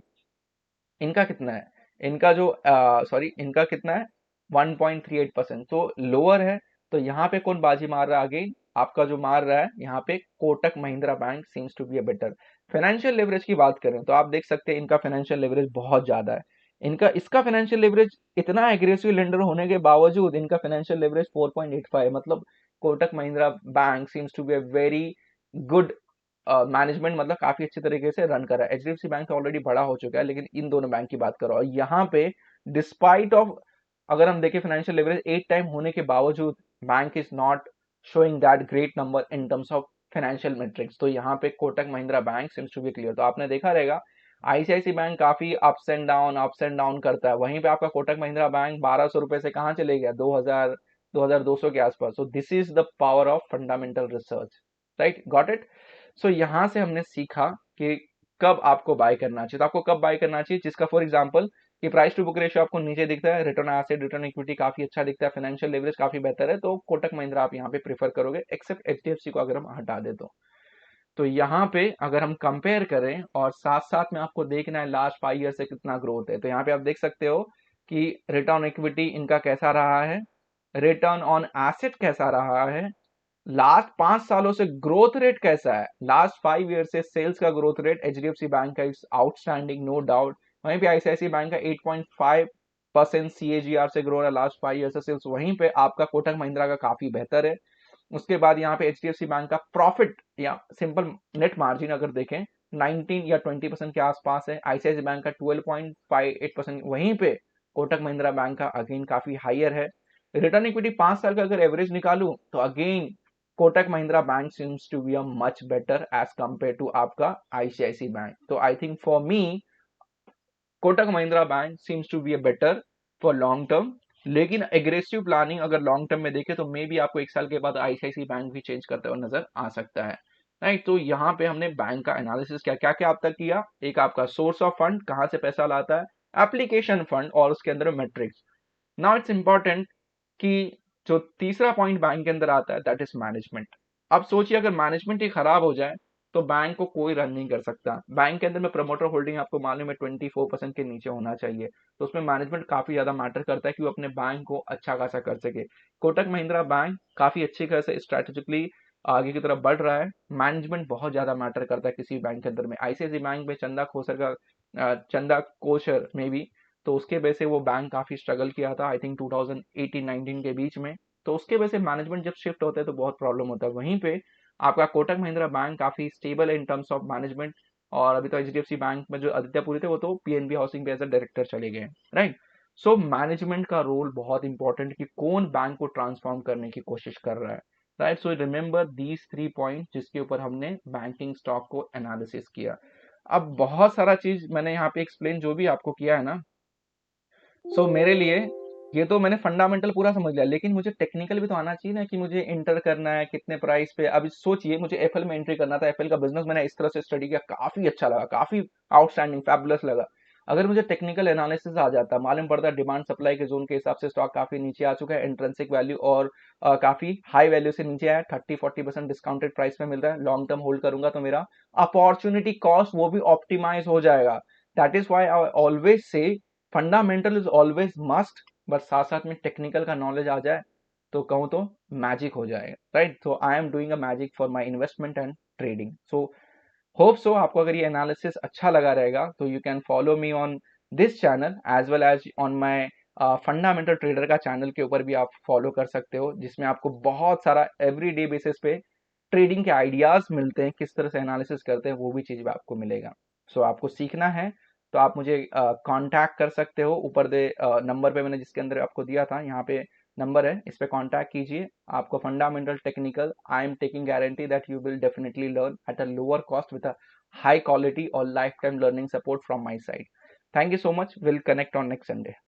इनका कितना है, इनका जो सॉरी इनका कितना है, 1.38%, तो लोअर है। तो यहाँ पे कौन बाजी मार रहा है, अगेन आपका जो मार रहा है यहाँ पे Kotak Mahindra bank seems to be a better. Financial leverage की बात करें तो आप देख सकते हैं इनका फाइनेंशियल लेवरेज बहुत ज्यादा है, इनका इसका फाइनेंशियल लेवरेज इतना एग्रेसिव लेंडर होने के बावजूद इनका फाइनेंशियल लेवरेज 4.85, मतलब Kotak Mahindra bank seems to be a very good management, मतलब काफी अच्छे तरीके से रन कर रहा है। एचडीएफसी बैंक ऑलरेडी बड़ा हो चुका है, लेकिन इन दोनों बैंक की बात करो, और यहाँ पे डिस्पाइट ऑफ, अगर हम देखें फाइनेंशियल लेवरेज 8 टाइम होने के बावजूद bank is not showing that great number in terms of financial metrics. तो यहाँ पे Kotak Mahindra bank seems to be clear. तो आपने देखा रहेगा आईसीआईसी बैंक काफी अप्स एंड डाउन करता है, वहीं पे आपका कोटक महिंद्रा बैंक 1200 रुपए से कहाँ चले गया, 2000, 2200 के आसपास। So this is the power of fundamental research, right, got it. So यहाँ से हमने सीखा कि कब आपको बाय करना चाहिए, तो आपको कब बाय करना चाहिए, जिसका फॉर एग्जांपल कि प्राइस टू बुक रेशियो आपको नीचे दिखता है, रिटर्न एसेट, रिटर्न इक्विटी काफी अच्छा दिखता है, फाइनेंशियल लेवरेज काफी बेहतर है, तो कोटक महिंद्रा आप यहाँ पे प्रीफर करोगे, एक्सेप्ट एचडीएफसी को अगर हम हटा दे तो यहाँ पे अगर हम कंपेयर करें और साथ साथ में आपको देखना है लास्ट 5 ईयर से कितना ग्रोथ है, तो यहाँ पे आप देख सकते हो कि रिटर्न इक्विटी इनका कैसा रहा है, रिटर्न ऑन एसेट कैसा रहा है, लास्ट 5 सालों से ग्रोथ रेट कैसा है, लास्ट 5 ईयर से सेल्स का ग्रोथ रेट एचडीएफसी बैंक का इज आउटस्टैंडिंग, नो डाउट। वहीं पे आईसीआईसी बैंक का 8.5% सीएजीआर से ग्रो रहा है लास्ट 5 ईयर से सेल्स, वहीं पे आपका कोटक महिंद्रा का काफी बेहतर है। उसके बाद यहाँ पे एचडीएफसी बैंक का प्रॉफिट या सिंपल नेट मार्जिन अगर देखें 19 या 20% के आसपास है, आईसीआईसी बैंक का 12.58%, वहीं पे कोटक महिंद्रा बैंक का अगेन काफी हायर है। रिटर्न इक्विटी 5 साल का अगर एवरेज निकालू तो again Kotak Mahindra bank seems to be a much better as compare to आपका आईसीआईसी बैंक। तो I think for me Kotak Mahindra bank seems to be a better for long term, लेकिन एग्रेसिव प्लानिंग अगर long term में देखें तो may be आपको 1 साल के बाद आईसीआईसी बैंक भी चेंज करते हुए नजर आ सकता है, राइट। तो यहाँ पे हमने बैंक का एनालिसिस क्या क्या क्या अब तक किया, एक आपका सोर्स ऑफ फंड कहाँ से पैसा लाता है, एप्लीकेशन फंड, और उसके अंदर मेट्रिक्स। नाउ इट्स इंपॉर्टेंट कि जो तीसरा पॉइंट बैंक के अंदर आता है दैट इज मैनेजमेंट। अब सोचिए अगर मैनेजमेंट ही खराब हो जाए तो बैंक को कोई रन नहीं कर सकता। बैंक के अंदर में प्रमोटर होल्डिंग आपको मालूम है 24% के नीचे होना चाहिए। तो उसमें मैनेजमेंट काफी ज्यादा मैटर करता है कि वो अपने बैंक को अच्छा खासा कर सके। कोटक महिंद्रा बैंक काफी अच्छी तरह से स्ट्रेटेजिकली आगे की तरफ बढ़ रहा है। मैनेजमेंट बहुत ज्यादा मैटर करता है किसी बैंक के अंदर में। आईसीआईसी बैंक में चंदा कोचर में भी, तो उसके वजह से वो बैंक काफी स्ट्रगल किया था आई थिंक 2018-19 के बीच में। तो उसके वजह से मैनेजमेंट जब शिफ्ट होता है तो बहुत प्रॉब्लम होता है। वहीं पे आपका कोटक महिंद्रा बैंक काफी स्टेबल है इन टर्म्स ऑफ मैनेजमेंट। और अभी तो एचडीएफसी बैंक में जो आदित्य पुरी थे वो तो पीएनबी हाउसिंग पे एज अ डायरेक्टर चले गए, राइट। सो मैनेजमेंट का रोल बहुत इंपॉर्टेंट कि कौन बैंक को ट्रांसफॉर्म करने की कोशिश कर रहा है, right. So remember these 3 point जिसके ऊपर हमने बैंकिंग स्टॉक को एनालिसिस किया। अब बहुत सारा चीज मैंने यहाँ पे एक्सप्लेन जो भी आपको किया है ना, सो मेरे लिए ये तो मैंने फंडामेंटल पूरा समझ लिया, लेकिन मुझे टेक्निकल भी तो आना चाहिए ना कि मुझे इंटर करना है कितने प्राइस पे। अभी सोचिए मुझे एफएल में एंट्री करना था, एफएल का बिजनेस मैंने इस तरह से स्टडी किया, काफी अच्छा लगा, काफी आउटस्टैंडिंग फैबुलस लगा। अगर मुझे टेक्निकल एनालिसिस आ जाता, मालूम पड़ता डिमांड सप्लाई के जोन के हिसाब से स्टॉक काफी नीचे आ चुका है, इंट्रिंसिक वैल्यू और काफी हाई वैल्यू से नीचे आया, 30-40% डिस्काउंटेड प्राइस में मिल रहा है, लॉन्ग टर्म होल्ड करूंगा तो मेरा अपॉर्चुनिटी कॉस्ट वो भी ऑप्टिमाइज हो जाएगा। That is why I always say fundamental is always must, but साथ साथ में टेक्निकल का नॉलेज आ जाए तो कहूँ तो मैजिक हो जाएगा, right. So I am doing a magic for my investment and trading. So hope so आपको अगर ये एनालिसिस अच्छा लगा रहेगा तो you can follow me on this channel as well as on my fundamental trader का चैनल के ऊपर भी आप फॉलो कर सकते हो, जिसमें आपको बहुत सारा एवरी डे बेसिस पे ट्रेडिंग के आइडियाज मिलते हैं, किस तरह से एनालिसिस करते हैं वो भी चीज भी आपको मिलेगा। सो आपको सीखना है तो आप मुझे कांटेक्ट कर सकते हो, ऊपर दे नंबर पे मैंने जिसके अंदर आपको दिया था यहाँ पे नंबर है, इस पे कांटेक्ट कीजिए। आपको fundamental technical I am taking guarantee that you will definitely learn at a lower cost with a high quality और life time learning support from my side. Thank you so much, will connect on next Sunday.